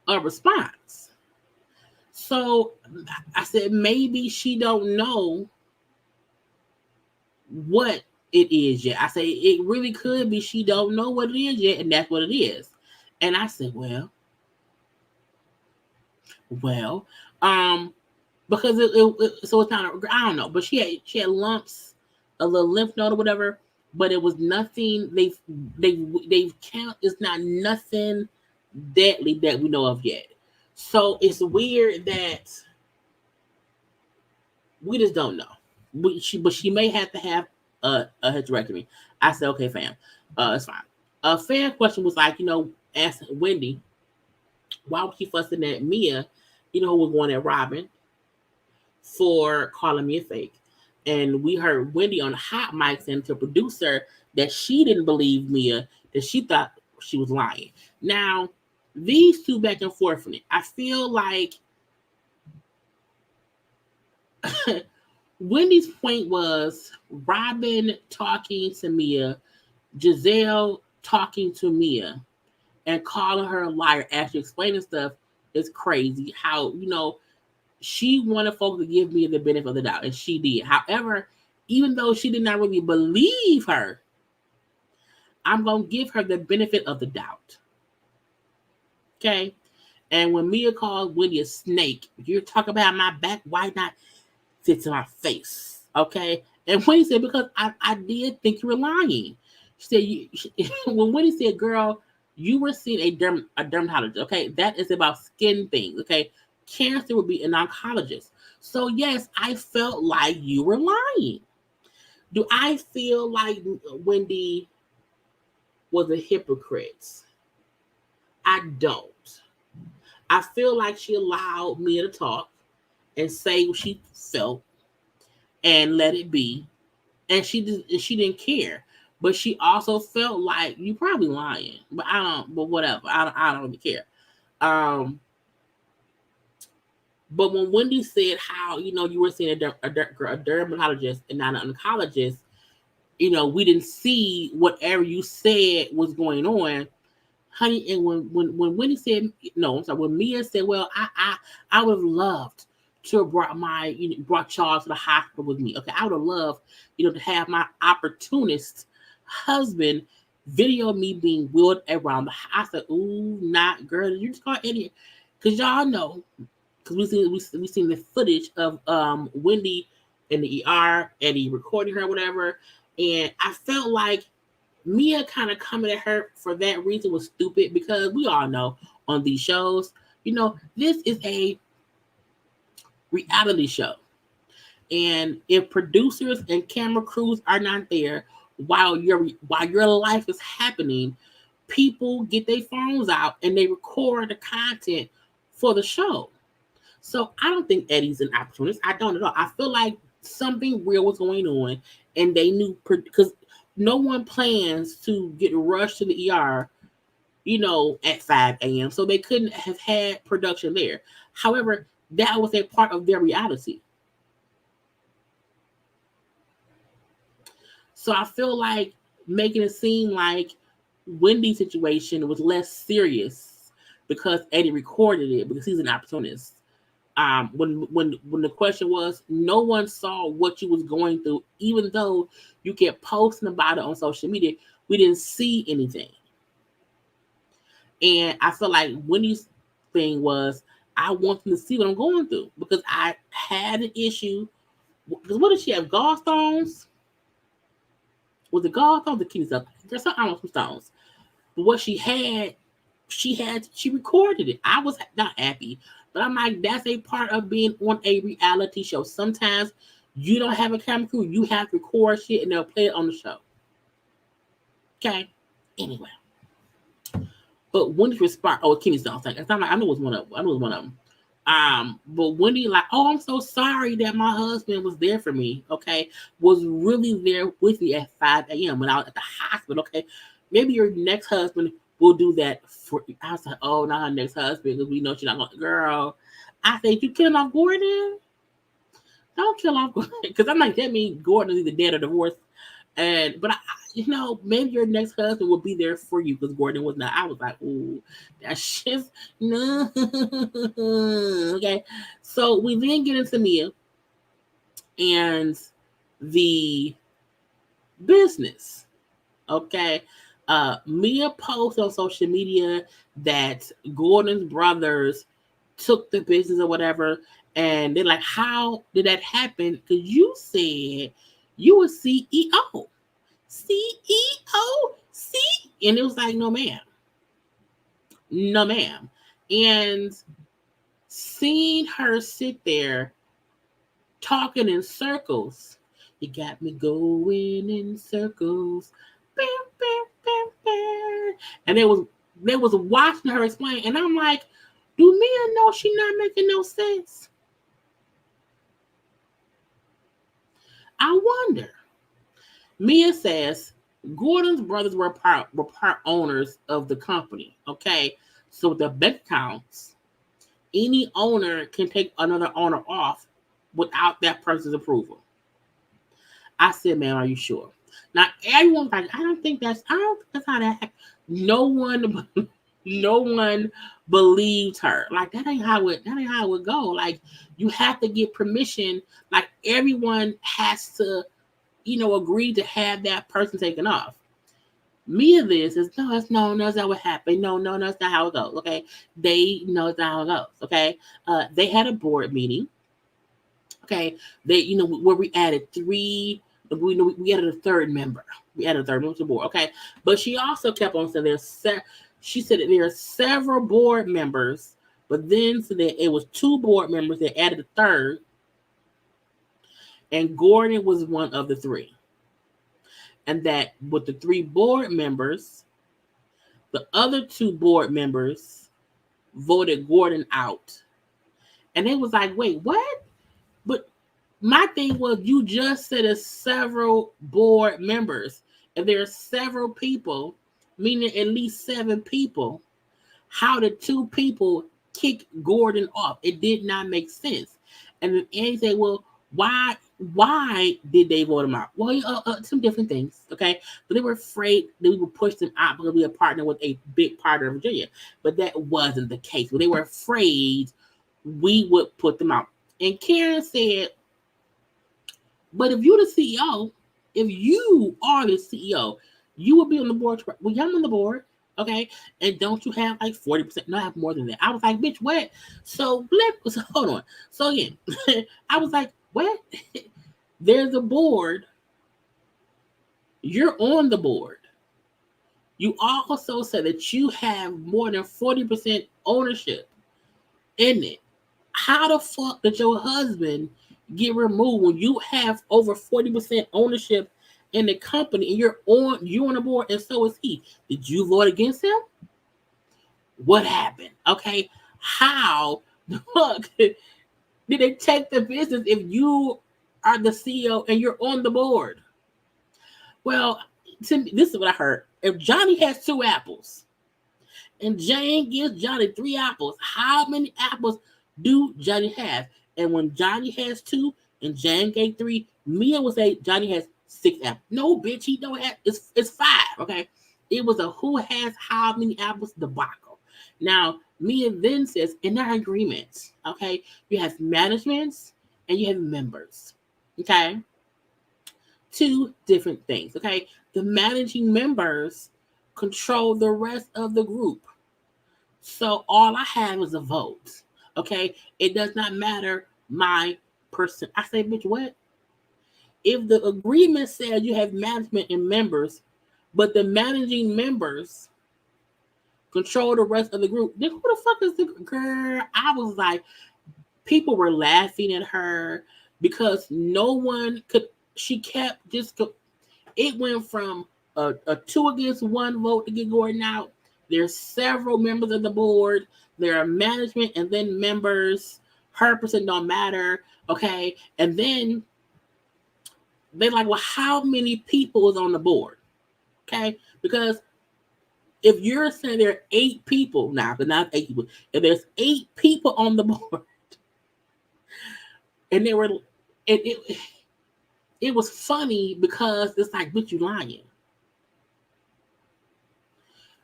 a response. So I said maybe she don't know what it is yet. I say it really could be she don't know what it is yet, and that's what it is. And I said, well, because so it's not. I don't know, but she had lumps, a little lymph node or whatever, but it was nothing. They've count. It's not nothing deadly that we know of yet. So it's weird that we just don't know. But she may have to have a hysterectomy. I said, okay, fam, it's fine. A fan question was like, asked Wendy, why was she fussing at Mia, who was going at Robin for calling me a fake? And we heard Wendy on the hot mic saying to the producer that she didn't believe Mia, that she thought she was lying. Now, these two back and forth from it, I feel like Wendy's point was Robin talking to Mia, Gizelle talking to Mia, and calling her a liar after explaining stuff is crazy. How, she wanted folks to give Mia the benefit of the doubt, and she did. However, even though she did not really believe her, I'm going to give her the benefit of the doubt. Okay? And when Mia called Wendy a snake, you're talking about my back, why not sit to my face? Okay? And Wendy said, because I did think you were lying. She said, when Wendy said, girl, you were seeing a dermatologist, okay? That is about skin things, okay? Cancer would be an oncologist. So, yes, I felt like you were lying. Do I feel like Wendy was a hypocrite. I don't. I feel like she allowed Mia to talk and say what she felt and let it be, and she didn't care. But she also felt like you probably lying, but I don't. But whatever, I don't really care. Um, but when Wendy said how you were seeing a dermatologist and not an oncologist, we didn't see whatever you said was going on, honey. And when Wendy said no, I'm sorry, when Mia said, well, I would have loved to have brought Charles to the hospital with me. Okay, I would have loved, to have my opportunist husband video me being wheeled around the house. I said, ooh, not girl, did you just call idiot? Because y'all know, because we seen the footage of Wendy in the ER and he recording her, whatever. And I felt like Mia kind of coming at her for that reason was stupid, because we all know on these shows, this is a reality show. And if producers and camera crews are not there while your life is happening, people get their phones out and they record the content for the show. So I don't think Eddie's an opportunist. I don't at all. I feel like something real was going on, and they knew, because no one plans to get rushed to the ER, at 5 a.m. So they couldn't have had production there. However, that was a part of their reality. So I feel like making it seem like Wendy's situation was less serious because Eddie recorded it, because he's an opportunist. When the question was, no one saw what you was going through, even though you kept posting about it on social media, we didn't see anything. And I feel like Wendy's thing was, I want them to see what I'm going through, because I had an issue. Because what did she have? Gallstones? Was it gallstones or kidney stones? There's some stones. But what she recorded it. I was not happy. But I'm like, that's a part of being on a reality show. Sometimes you don't have a camera crew. You have to record shit and they'll play it on the show. Okay? Anyway. But Wendy's response, kidney stones thing. I knew it was one of them. But Wendy, like, oh, I'm so sorry that my husband was there for me, okay? Was really there with me at 5 a.m. when I was at the hospital, okay? Maybe your next husband will do that for you. I was like, oh, not her next husband, because we know she's not going to, girl. I think you killing off Gordon? Don't kill off Gordon. Because I'm like, that means Gordon is either dead or divorced. But maybe your next husband will be there for you, because Gordon was not. I was like, ooh, that's just no. Okay, so we then get into Mia and the business. Okay, Mia posts on social media that Gordon's brothers took the business or whatever, and they're like, how did that happen? Because you said you were CEO. CEO? See? And it was like, no, ma'am. No, ma'am. And seeing her sit there talking in circles, you got me going in circles. Bam, bam, bam, bam. And they was watching her explain, and I'm like, do Mia know she not making no sense? I wonder. Mia says Gordon's brothers were part owners of the company. Okay, so the bank accounts, any owner can take another owner off without that person's approval. I said, man, are you sure? Now everyone's like, I don't think that's how that. No one believed her. Like that ain't how it would go. Like you have to get permission. Like everyone has to, agree to have that person taken off. Mia this is no, that's not what happened. No, that's not how it goes. Okay, they know it's not how it goes. Okay, they had a board meeting. Okay, they where we added three. We added a third member. We added a third member to the board. Okay, but she also kept on saying she said that there are several board members, but then so that it was two board members that added a third, and Gordon was one of the three. And that with the three board members, The other two board members voted Gordon out. And they was like, wait, what? But my thing was, you just said there's several board members. If there are several people, meaning at least 7 people, how did 2 people kick Gordon off? It did not make sense. And then Andy said, well, why did they vote him out? Well, some different things, okay? But they were afraid that we would push them out because we were partnered with a big part of Virginia. But that wasn't the case. But they were afraid we would put them out. And Karen said, but if you're the CEO, if you are the CEO, you will be on the board. Well, I'm on the board, okay? And don't you have like 40%? No, I have more than that. I was like, bitch, what? So hold on. So again, I was like, what? There's a board. You're on the board. You also said that you have more than 40% ownership in it. How the fuck did your husband get removed when you have over 40% ownership in the company and you're on the board and so is he? Did you vote against him? What happened? Okay, how the fuck did they take the business if you are the CEO and you're on the board? Well, to me, this is what I heard. If Johnny has 2 apples and Jane gives Johnny 3 apples, how many apples do Johnny have? And when Johnny has 2 and Jane gave 3, Mia would say Johnny has 6 apples. No, bitch, he don't have. It's 5. Okay, it was a who has how many apples debacle. Now Mia then says in our agreement, okay, you have managements and you have members. Okay, 2 different things. Okay, the managing members control the rest of the group. So all I have is a vote. Okay, it does not matter my person. I say, bitch, what? If the agreement says you have management and members, but the managing members control the rest of the group, then who the fuck is the girl? I was like, people were laughing at her because no one could. She kept just. It went from a 2 against 1 vote to get Gordon out. There's several members of the board. There are management and then members. Her percent don't matter. Okay. And then they're like, well, how many people is on the board? Okay. Because if you're saying there are 8 people, but not 8 people, if there's 8 people on the board, and they were, it was funny because it's like, bitch, you lying.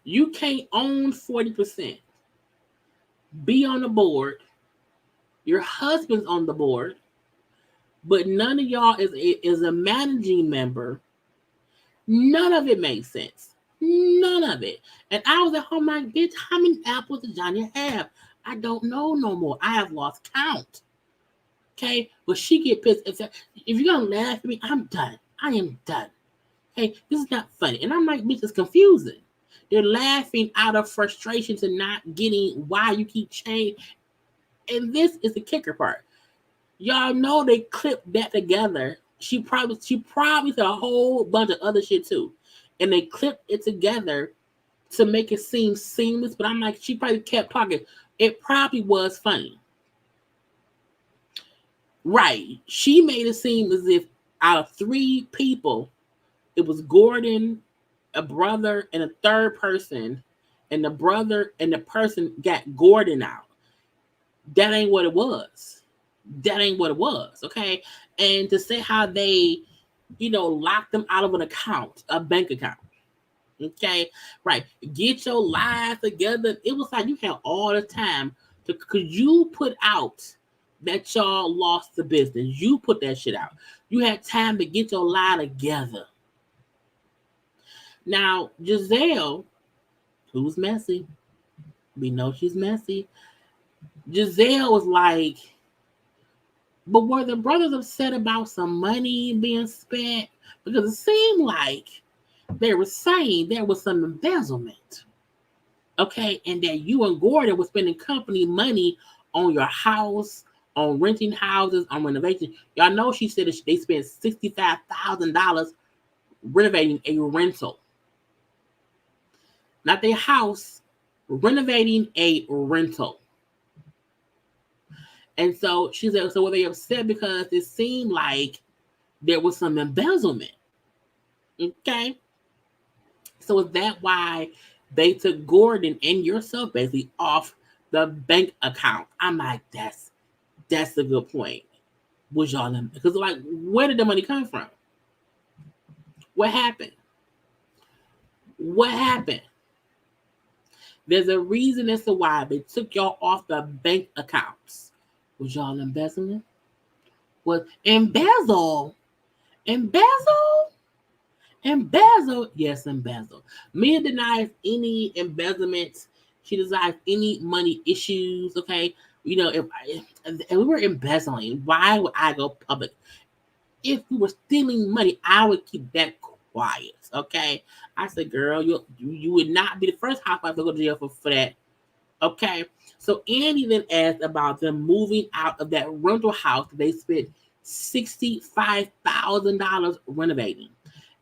You can't own 40%, be on the board, your husband's on the board, but none of y'all is a managing member. None of it makes sense. None of it. And I was at home like, bitch, how many apples does Johnny have? I don't know no more. I have lost count. Okay? But she get pissed and said, if you're going to laugh at me, I'm done. I am done. Okay? This is not funny. And I'm like, bitch, it's confusing. They're laughing out of frustration to not getting why you keep changing. And this is the kicker part. Y'all know they clipped that together. She probably said a whole bunch of other shit too. And they clipped it together to make it seem seamless. But I'm like, she probably kept talking. It probably was funny. Right. She made it seem as if out of 3 people, it was Gordon, a brother, and a third person. And the brother and the person got Gordon out. That ain't what it was. That ain't what it was, okay? And to say how they, locked them out of an account, a bank account, okay? Right. Get your lives together. It was like you had all the time because you put out that y'all lost the business. You put that shit out. You had time to get your lie together. Now, Gizelle, who's messy, we know she's messy. Gizelle was like, but were the brothers upset about some money being spent? Because it seemed like they were saying there was some embezzlement. Okay, and that you and Gordon were spending company money on your house, on renting houses, on renovation. Y'all know she said that they spent $65,000 renovating a rental. not their house, renovating a rental. And so she said, so were they upset because it seemed like there was some embezzlement? Okay. So is that why they took Gordon and yourself basically off the bank account? I'm like, that's a good point. Was y'all them? Because like, where did the money come from? What happened? What happened? There's a reason as to why they took y'all off the bank accounts. Was y'all embezzling? Was embezzle? Embezzle? Embezzle? Yes, embezzle. Mia denies any embezzlement. She denies any money issues. Okay, you know, if we were embezzling, why would I go public? If we were stealing money, I would keep that quiet. Okay, I said, girl, you would not be the first housewife to go to jail for that. Okay, so Andy then asked about them moving out of that rental house that they spent $65,000 renovating.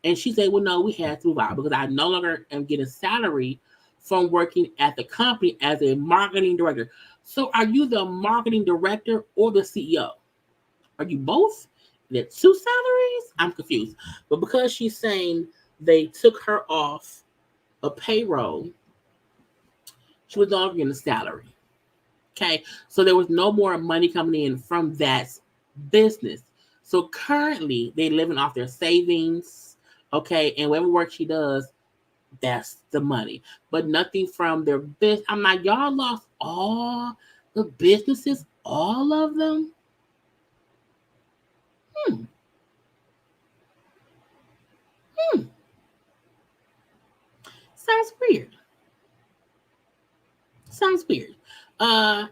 And she said, well, no, we had to move out because I no longer am getting salary from working at the company as a marketing director. So are you the marketing director or the CEO? Are you both? There two salaries? I'm confused. But because she's saying they took her off a payroll, she was no longer getting a salary. Okay, so there was no more money coming in from that business. So currently, they're living off their savings. Okay, and whatever work she does, that's the money, but nothing from their business. I'm like, y'all lost all the businesses, all of them. Hmm. Hmm. Sounds weird. Sounds weird. Uh,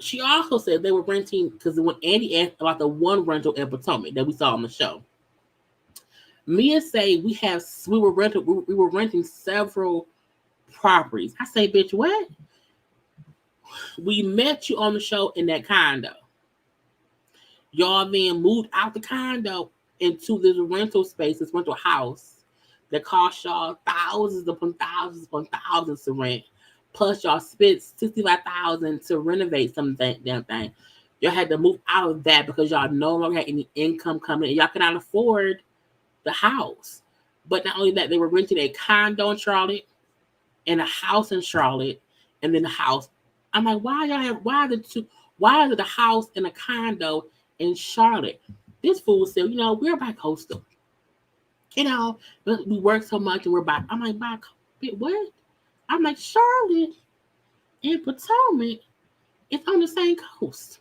she also said they were renting because when Andy asked about the one rental in Potomac that we saw on the show, Mia say we were renting several properties. I say, bitch, what? We met you on the show in that condo. Y'all then moved out the condo into this rental space, this rental house that cost y'all thousands upon thousands to rent. Plus y'all spent $65,000 to renovate some damn thing. Y'all had to move out of that because y'all no longer had any income coming in. Y'all could not afford the house. But not only that, they were renting a condo in Charlotte and a house in Charlotte, and then the house. I'm like, why is it a house and a condo in Charlotte? This fool said, we're bi-coastal. We work so much and we're by. I'm like, by what? I'm like, Charlotte and Potomac, it's on the same coast.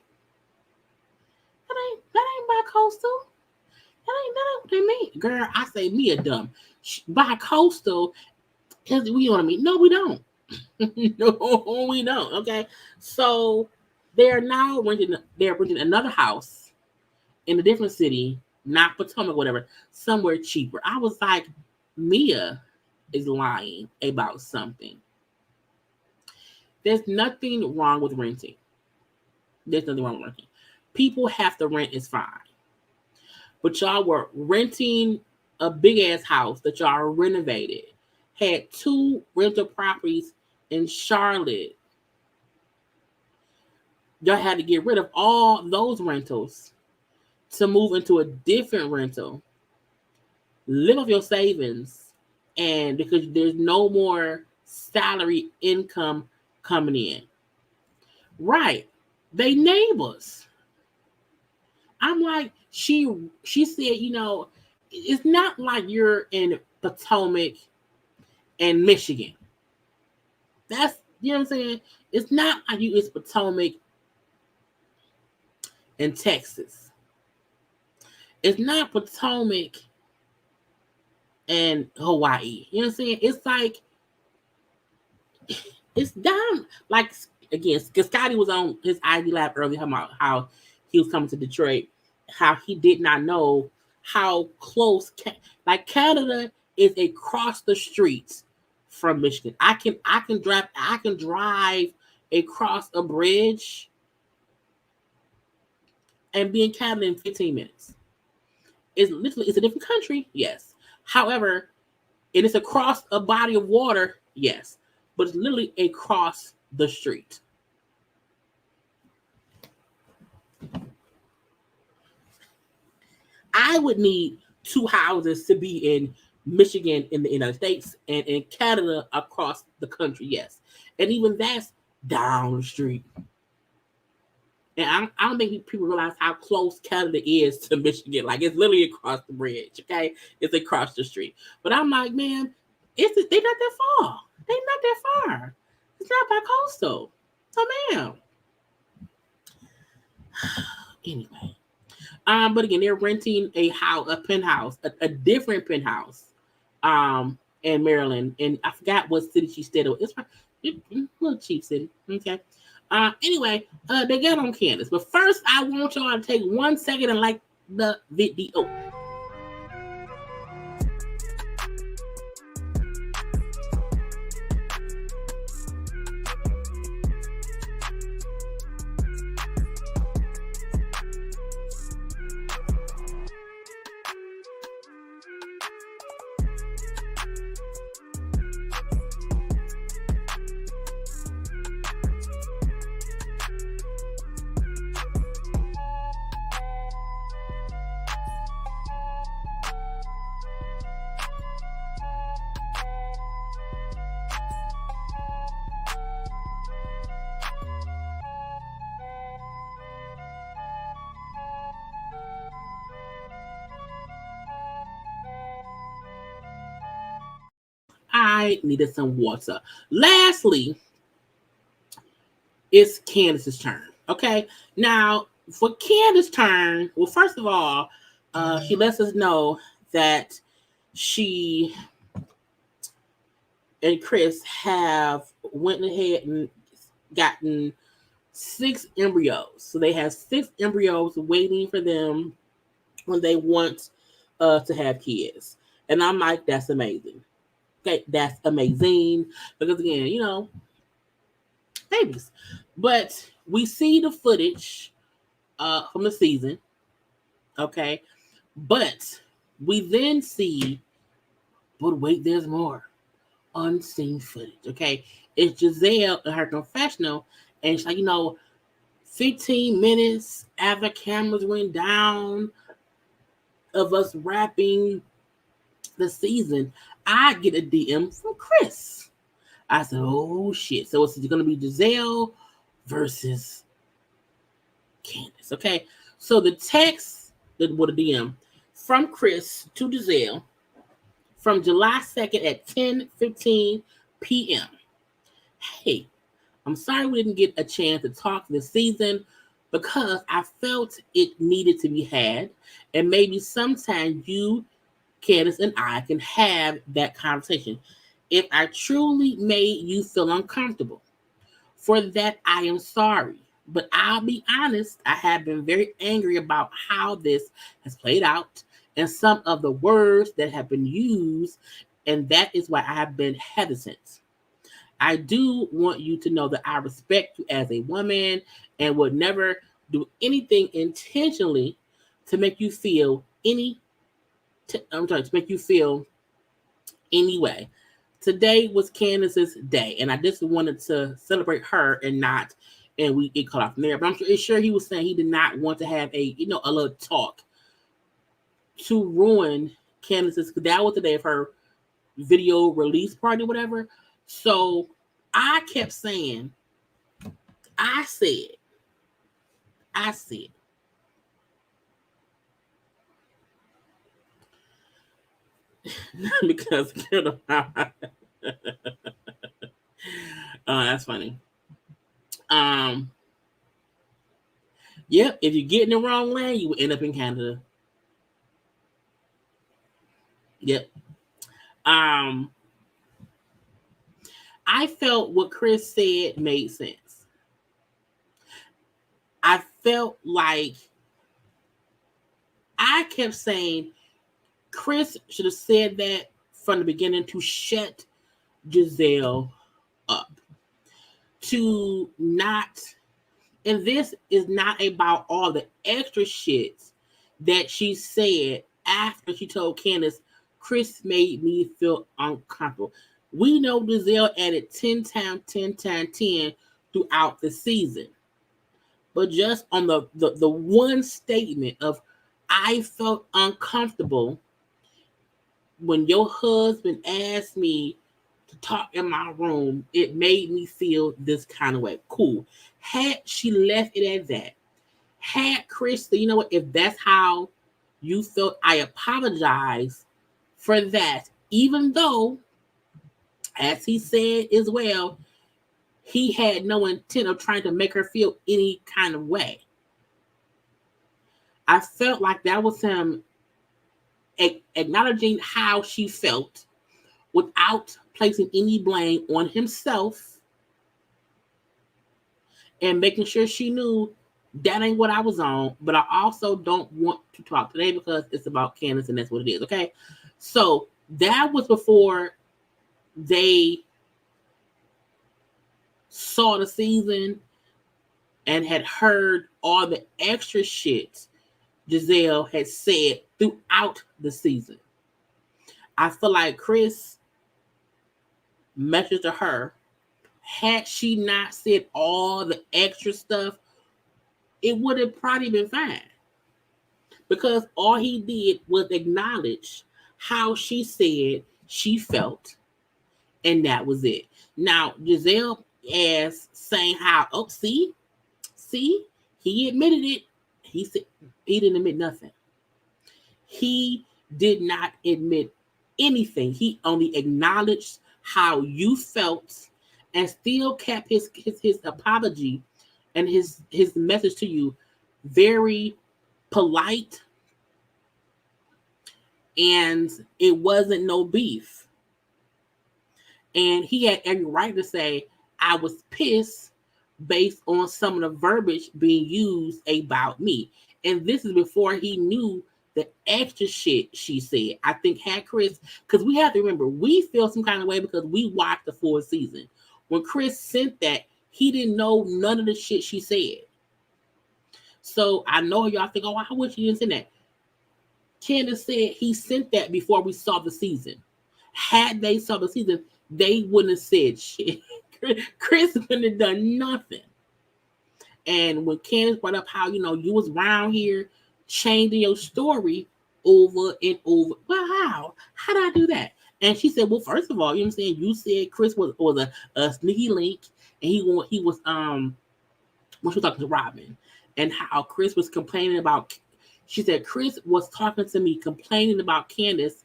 That ain't bi-coastal. That ain't what they mean. Girl, I say me a dumb. Bi-coastal, because we know what I mean. No, we don't. No, we don't. Okay. So they're renting another house in a different city, not Potomac, whatever, somewhere cheaper. I was like, Mia is lying about something. There's nothing wrong with renting. There's nothing wrong with renting. People have to rent, is fine. But y'all were renting a big ass house that y'all renovated, had 2 rental properties in Charlotte. Y'all had to get rid of all those rentals to move into a different rental, live off your savings, and because there's no more salary income coming in. Right. They neighbors. I'm like, she said, it's not like you're in Potomac and Michigan. That's, you know what I'm saying? It's not like it's Potomac and Texas. It's not Potomac and Hawaii. You know what I'm saying? It's like, it's down. Like, again, because Scotty was on his ID Lab earlier about how he was coming to Detroit, how he did not know how close, like Canada is across the street from Michigan. I can drive across a bridge and be in Canada in 15 minutes. It's a different country, yes. However, And it's across a body of water, yes, but it's literally across the street. I would need two houses to be in Michigan in the United States and in Canada across the country, yes. And even that's down the street. And I don't think people realize how close Canada is to Michigan. Like, it's literally across the bridge, okay? It's across the street. But I'm like, man, they're not that far. They're not that far. It's not by coastal. So, man. Anyway. But again, they're renting a penthouse, a different penthouse, in Maryland, and I forgot what city she stayed in. It's a little cheap city. Okay. Anyway, they got on Candice, but first I want y'all to take 1 second and like the video. I needed some water. Lastly, it's Candice's turn. Okay. Now, for Candice's turn, well, first of all, she lets us know that she and Chris have went ahead and gotten 6 embryos. So they have 6 embryos waiting for them when they want to have kids. And I'm like, that's amazing. Okay, that's amazing. Because again, babies. But we see the footage from the season. Okay. But we then see, but wait, there's more unseen footage. Okay. It's Gizelle in her confessional, and she's like, 15 minutes after cameras went down of us wrapping the season, I get a DM from Chris. I said, oh shit. So it's going to be Gizelle versus Candice. Okay. So the text that would a DM from Chris to Gizelle from July 2nd at 10:15 p.m. Hey, I'm sorry we didn't get a chance to talk this season because I felt it needed to be had. And maybe sometime you, Candice, and I can have that conversation. If I truly made you feel uncomfortable, for that I am sorry. But I'll be honest, I have been very angry about how this has played out and some of the words that have been used, and that is why I have been hesitant. I do want you to know that I respect you as a woman and would never do anything intentionally to make you feel to make you feel any way. Today was Candice's day, and I just wanted to celebrate her and we get caught off from there. But I'm sure he was saying he did not want to have a little talk to ruin Candice's, because that was the day of her video release party, whatever. So I kept saying, I said, because that's funny. Yep, if you get in the wrong lane, you will end up in Canada. Yep. I felt what Chris said made sense. I felt like I kept saying Chris should have said that from the beginning to shut Gizelle up. To not, and this is not about all the extra shit that she said after she told Candice Chris made me feel uncomfortable. We know Gizelle added 10 times 10 times 10 throughout the season. But just on the one statement of I felt uncomfortable when your husband asked me to talk in my room, it made me feel this kind of way. Cool. Had she left it at that, had Chris, you know what, if that's how you felt, I apologize for that. Even though, as he said as well, he had no intent of trying to make her feel any kind of way. I felt like that was him acknowledging how she felt without placing any blame on himself and making sure she knew that ain't what I was on. But I also don't want to talk today because it's about Candice and that's what it is, okay? So that was before they saw the season and had heard all the extra shit Gizelle had said throughout the season. I feel like Chris messaged to her. Had she not said all the extra stuff, it would have probably been fine. Because all he did was acknowledge how she said she felt, and that was it. Now, Gizelle as saying how, oh, see, he admitted it. He said he didn't admit nothing. He did not admit anything. He only acknowledged how you felt and still kept his apology and his message to you very polite, and it wasn't no beef. And he had every right to say, I was pissed based on some of the verbiage being used about me. And this is before he knew the extra shit she said. I think had Chris, because we have to remember, we feel some kind of way because we watched the full season. When Chris sent that, he didn't know none of the shit she said. So I know y'all think, oh, I wish he didn't send that. Candace said he sent that before we saw the season. Had they saw the season, they wouldn't have said shit. Chris wouldn't have done nothing. And when Candice brought up how, you was around here changing your story over and over. Well, how? How did I do that? And she said, well, first of all, you know what I'm saying? You said Chris was a sneaky link, and he was when she was talking to Robin, and how Chris was complaining about, she said, Chris was talking to me, complaining about Candice,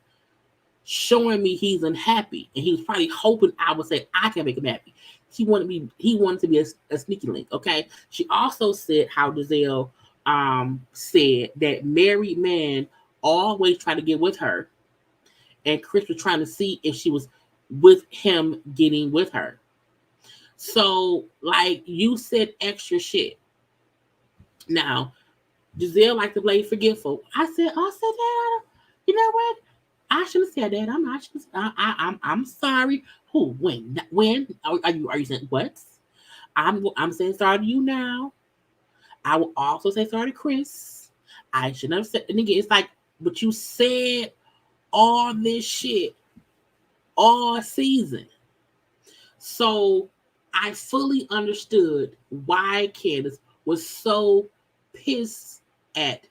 showing me he's unhappy, and he was probably hoping I would say I can make him happy. He wanted to be a sneaky link. Okay. She also said how Gizelle said that married men always try to get with her, and Chris was trying to see if she was with him getting with her. So, like you said, extra shit. Now, Gizelle like to play forgetful. I said that. You know what? I should have said that. I'm sorry. Who? When? Are you saying what? I'm saying sorry to you now. I will also say sorry to Chris. I shouldn't have said. And again, it's like, but you said all this shit all season. So I fully understood why Candice was so pissed at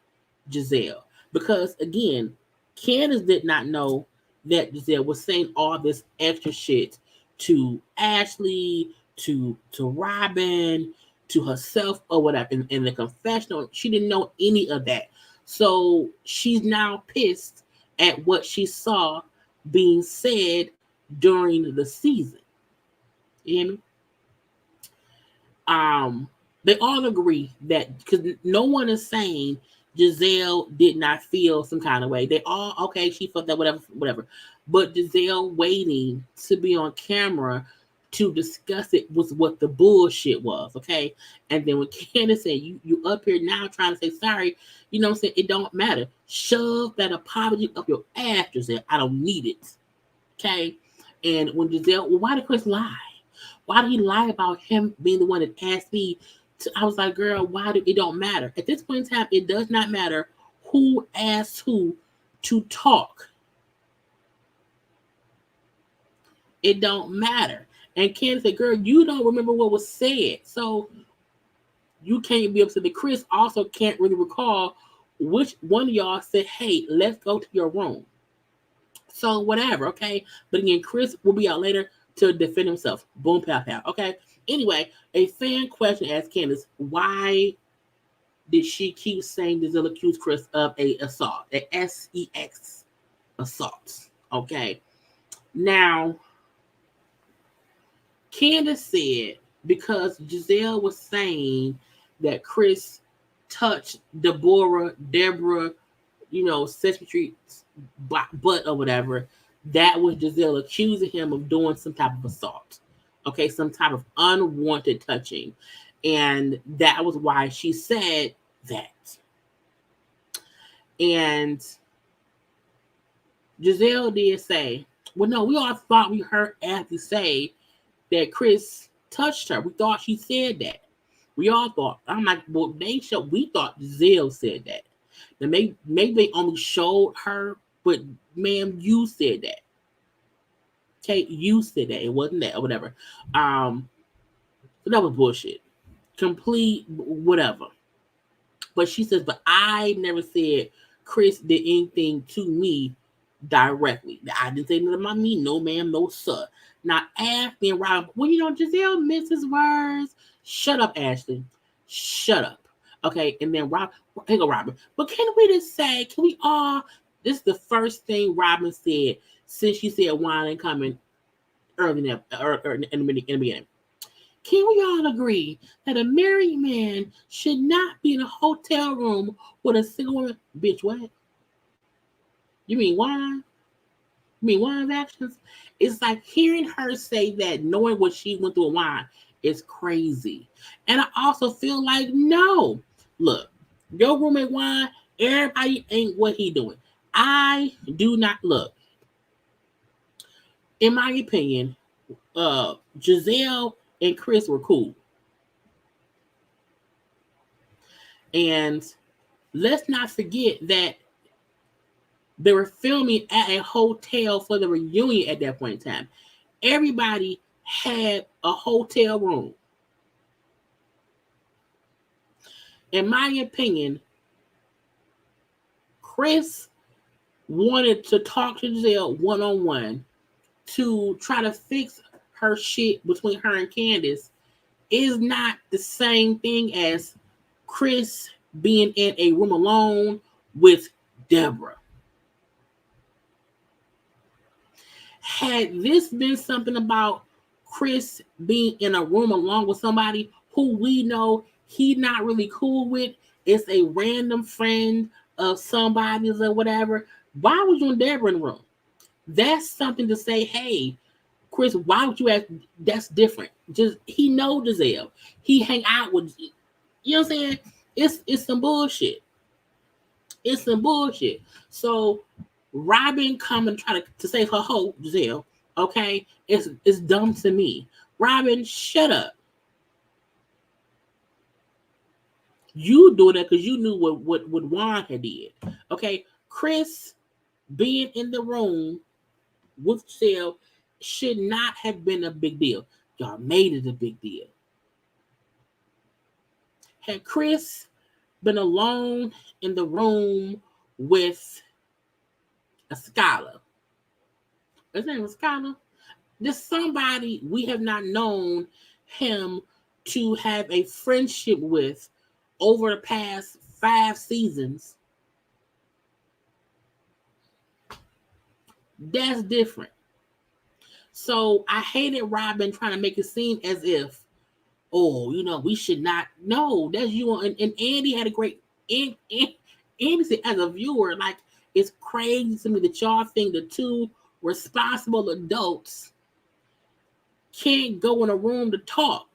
Gizelle. Because again, Candice did not know that Gizelle was saying all this extra shit to Ashley, to Robin, to herself, or whatever. In the confessional, she didn't know any of that. So she's now pissed at what she saw being said during the season. You hear me? They all agree that, because no one is saying Gizelle did not feel some kind of way. They all, okay, she felt that, whatever. But Gizelle waiting to be on camera to discuss it was what the bullshit was, okay? And then when Candice said, you up here now trying to say sorry, you know what I'm saying? It don't matter. Shove that apology up your ass, Gizelle. I don't need it, okay? And when Gizelle, well, why did Chris lie? Why did he lie about him being the one that asked me? I was like, girl, why do it don't matter? At this point in time, it does not matter who asked who to talk. It don't matter. And Candice said, girl, you don't remember what was said. So you can't be upset. Chris also can't really recall which one of y'all said, hey, let's go to your room. So whatever, okay? But again, Chris will be out later to defend himself. Boom, pow, pow. Okay? Anyway, a fan question asked Candice, why did she keep saying Gizelle accused Chris of a assault, a sex assault? Okay? Now, Candice said because Gizelle was saying that Chris touched Deborah, Sesame Street's butt or whatever, that was Gizelle accusing him of doing some type of assault. Okay, some type of unwanted touching. And that was why she said that. And Gizelle did say, well, no, we all thought we heard Ashley say that Chris touched her. We thought she said that. We all thought. I'm like, well, we thought Gizelle said that. Now, maybe they only showed her, but ma'am, you said that. Okay, you said that. It wasn't that or whatever. So that was bullshit. Complete whatever. But she says, but I never said Chris did anything to me directly. I didn't say nothing about me. No, ma'am, no, sir. Now, Ashley and Robin, well, Gizelle misses words. Shut up, Ashley. Shut up. Okay, and then here go Robin. But can we just say, this is the first thing Robin said since she said wine ain't coming early in the beginning. Can we all agree that a married man should not be in a hotel room with a single woman? Bitch, what? You mean wine? You mean wine's actions? It's like hearing her say that, knowing what she went through with wine is crazy. And I also feel like, no. Look, your roommate wine, everybody ain't what he doing. I do not look. In my opinion, Gizelle and Chris were cool. And let's not forget that they were filming at a hotel for the reunion at that point in time. Everybody had a hotel room. In my opinion, Chris wanted to talk to Gizelle one-on-one to try to fix her shit between her and Candice. Is not the same thing as Chris being in a room alone with Deborah. Had this been something about Chris being in a room alone with somebody who we know he not really cool with, it's a random friend of somebody's or whatever, why was you and Deborah in the room? That's something to say, hey, Chris, why would you ask? That's different. Just he knows Gizelle. He hang out with, you know what I'm saying? It's some bullshit. It's some bullshit. So Robin coming try to save her hoe, Gizelle, okay, it's dumb to me. Robin, shut up. You doing that because you knew what Juan had did. Okay, Chris being in the room with Gizelle should not have been a big deal. Y'all made it a big deal. Had Chris been alone in the room with a scholar, his name was Scholar, just somebody we have not known him to have a friendship with over the past 5 seasons, that's different. So I hated Robin trying to make it seem as if, we should not. No, that's you. And Andy had a great. Andy said, as a viewer, like, it's crazy to me that y'all think the two responsible adults can't go in a room to talk.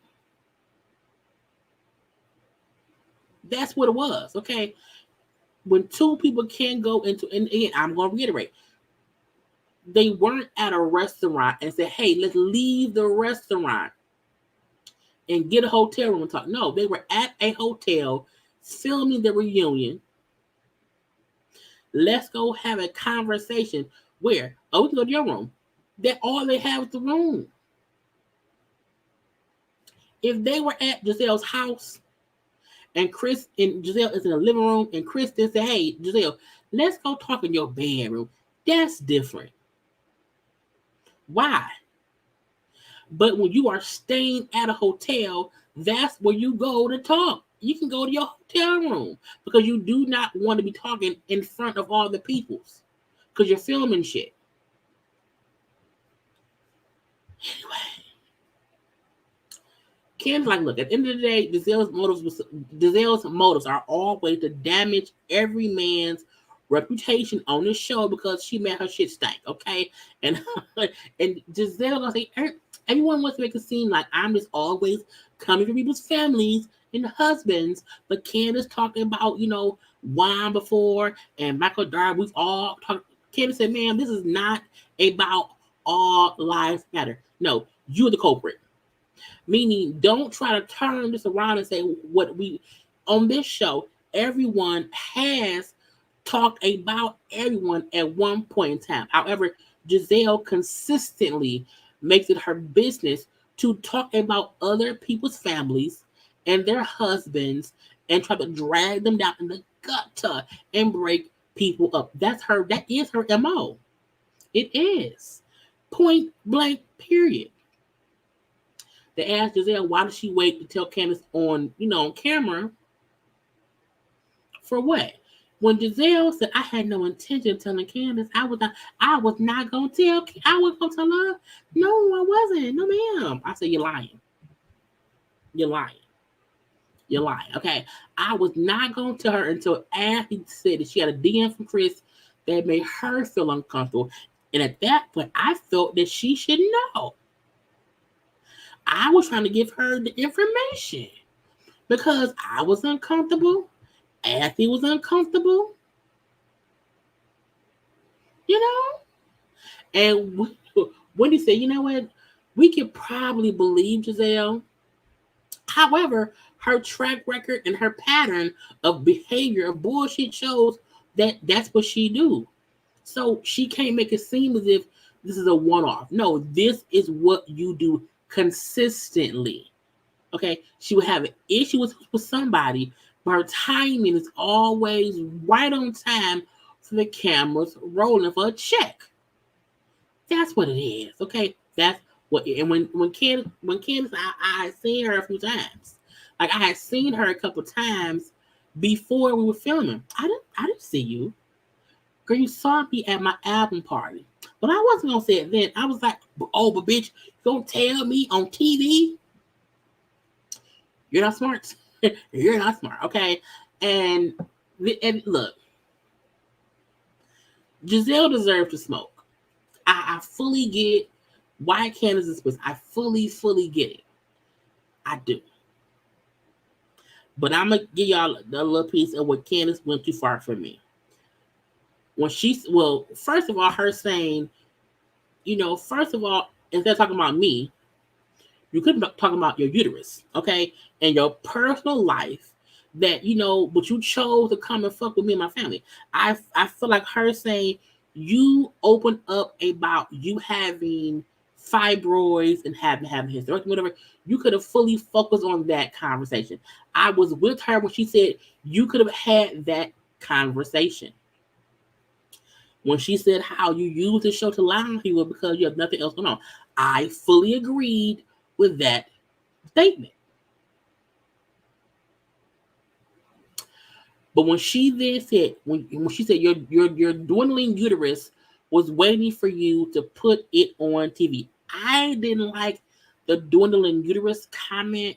That's what it was, okay? When two people can't go into, and again, I'm going to reiterate, they weren't at a restaurant and said, hey, let's leave the restaurant and get a hotel room and talk. No, they were at a hotel filming the reunion. Let's go have a conversation where, we can go to your room. that all they have is the room. If they were at Gizelle's house and Chris and Gizelle is in the living room and Chris then say, hey, Gizelle, let's go talk in your bedroom. That's different. Why? But when you are staying at a hotel, that's where you go to talk. You can go to your hotel room because you do not want to be talking in front of all the peoples because you're filming shit. Anyway, Ken's like, look, at the end of the day, Gizelle's motives are always to damage every man's reputation on this show because she made her shit stank, okay? And and Gizelle gonna say, everyone wants to make it seem like I'm just always coming for people's families and husbands, but Candace talking about, Juan before and Michael Darby, we've all talked. Candace said, man, this is not about all lives matter. No, you're the culprit. Meaning, don't try to turn this around and say what we on this show. Everyone has talked about everyone at one point in time. However, Gizelle consistently makes it her business to talk about other people's families and their husbands and try to drag them down in the gutter and break people up. That is her MO. It is. Point blank, period. They asked Gizelle, why did she wait to tell Candice on camera? For what? When Gizelle said, I had no intention of telling Candice, I was not gonna tell her. No, I wasn't. No, ma'am. I said, you're lying. You're lying. You're lying. Okay. I was not gonna tell her until after he said that she had a DM from Chris that made her feel uncomfortable. And at that point, I felt that she should know. I was trying to give her the information because I was uncomfortable. Athy was uncomfortable. And Wendy said, you know what? We could probably believe Gizelle. However, her track record and her pattern of behavior of bullshit shows that that's what she do. So she can't make it seem as if this is a one-off. No, this is what you do consistently. Okay, she would have an issue with somebody, but her timing is always right on time for the cameras rolling for a check. That's what it is. Okay, that's what. And when Candice, I had seen her a few times. Like I had seen her a couple times before we were filming. I didn't see you. Girl, you saw me at my album party. But I wasn't gonna say it then. I was like, oh, but bitch, you gonna tell me on TV? You're not smart. You're not smart, okay? And look, Gizelle deserves to smoke. I fully get why Candice is pissed. I fully get it. I do. But I'm gonna give y'all a little piece of what Candice went too far for me. When first of all, her saying, first of all, instead of talking about me, you could be talking about your uterus, okay, and your personal life. That but you chose to come and fuck with me and my family. I feel like her saying you opened up about you having fibroids and having hysterectomy, whatever. You could have fully focused on that conversation. I was with her when she said you could have had that conversation. When she said how you use the show to lie on people because you have nothing else going on, I fully agreed with that statement. But when she then said, when she said your dwindling uterus was waiting for you to put it on TV, I didn't like the dwindling uterus comment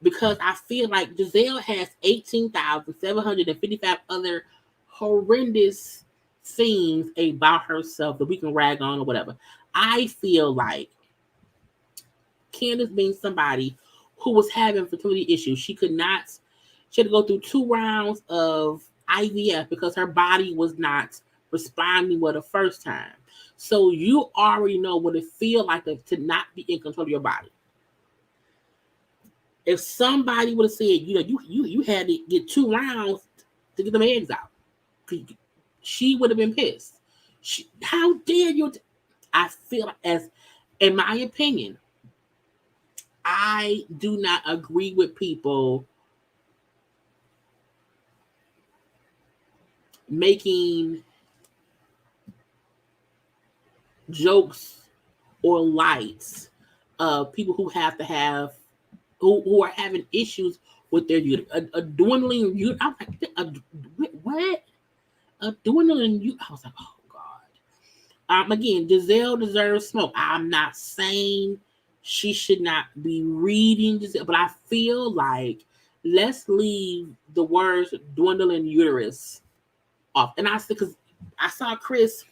because I feel like Gizelle has 18,755 other horrendous things about herself that we can rag on or whatever. I feel like Candice being somebody who was having fertility issues, she had to go through 2 rounds of IVF because her body was not responding well the first time. So you already know what it feels like to not be in control of your body. If somebody would have said, you had to get 2 rounds to get them eggs out, she would have been pissed. How dare you? I feel as, in my opinion, I do not agree with people making jokes or lights of people who have to have who are having issues with their uterus. A dwindling uterus. I'm like, what? A dwindling uterus. I was like, oh God. Again, Gizelle deserves smoke. I'm not saying she should not be reading Gizelle, but I feel like let's leave the words dwindling uterus off. And I said, because I saw Chris,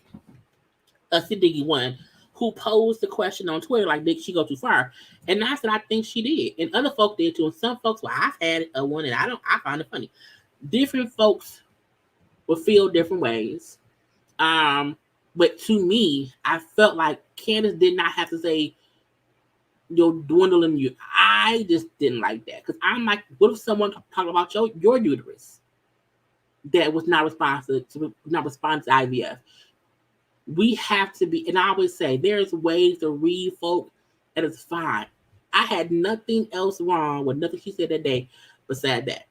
a Siddiqui one, who posed the question on Twitter, like, did she go too far? And I said, I think she did. And other folk did too. And some folks, well, I've had a one and I find it funny. Different folks will feel different ways. But to me, I felt like Candice did not have to say, you're dwindling you. I just didn't like that. Because I'm like, what if someone talking about your uterus that was not responsive to IVF? We have to be, and I always say there's ways to read folk, and it's fine. I had nothing else wrong with nothing she said that day beside that.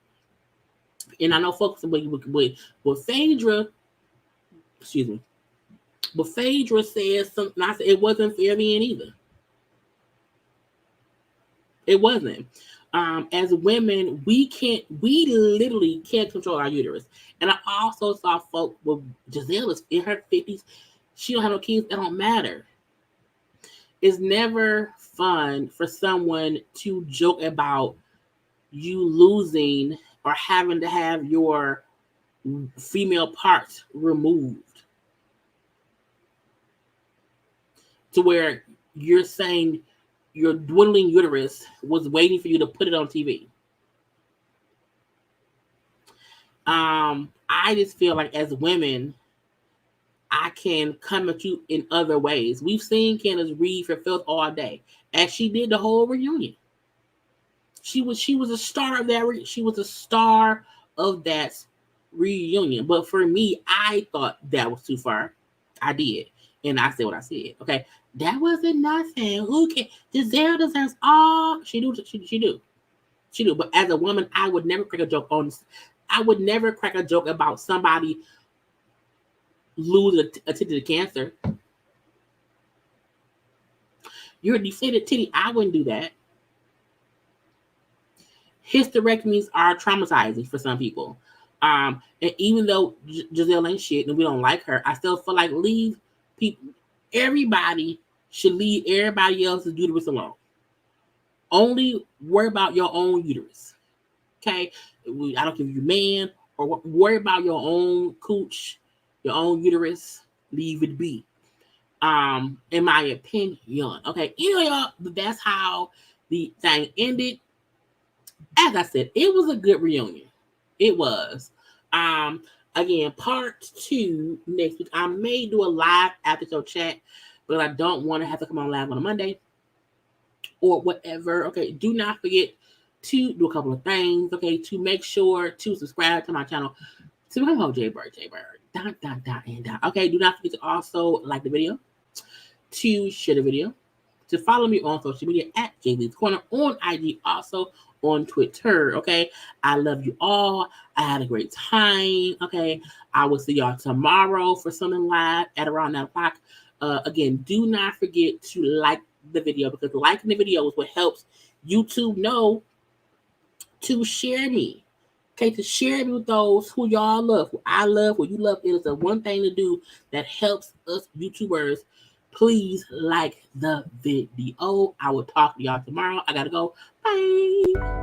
And I know folks with Phaedra, excuse me, but Phaedra says something. I said it wasn't fair then either. It wasn't. As women, we literally can't control our uterus. And I also saw folk with Gizelle is in her 50s. She don't have no kids. That don't matter. It's never fun for someone to joke about you losing or having to have your female parts removed to where you're saying your dwindling uterus was waiting for you to put it on TV. I just feel like as women, I can come at you in other ways. We've seen Candace read for filth all day, as she did the whole reunion. She was a star of that. She was a star of that reunion. But for me, I thought that was too far. I did, and I said what I said. Okay, that wasn't nothing. Who can? Gizelle deserves all. She do. She do. But as a woman, I would never crack a joke on. I would never crack a joke about somebody lose a titty to cancer. You're a deflated titty. I wouldn't do that. Hysterectomies are traumatizing for some people. And even though Gizelle ain't shit and we don't like her, I still feel like leave people. Everybody should leave everybody else's uterus alone. Only worry about your own uterus. Okay? I don't care if you're man or worry about your own cooch, your own uterus, leave it be. In my opinion. Okay, anyway, that's how the thing ended. As I said, it was a good reunion. It was. Again, part 2 next week. I may do a live after show chat, but I don't want to have to come on live on a Monday or whatever. Okay, do not forget to do a couple of things. Okay, to make sure to subscribe to my channel. To my home, JayBirds. Okay, do not forget to also like the video, to share the video, to follow me on social media at JayLeesCorner on IG, also on Twitter. Okay, I love you all. I had a great time. Okay, I will see y'all tomorrow for something live at around 9 o'clock. Again, do not forget to like the video, because liking the video is what helps YouTube know to share me. Okay, to share me with those who y'all love, who I love, who you love. It is the one thing to do that helps us YouTubers. Please like the video. I will talk to y'all tomorrow. I gotta go. Bye.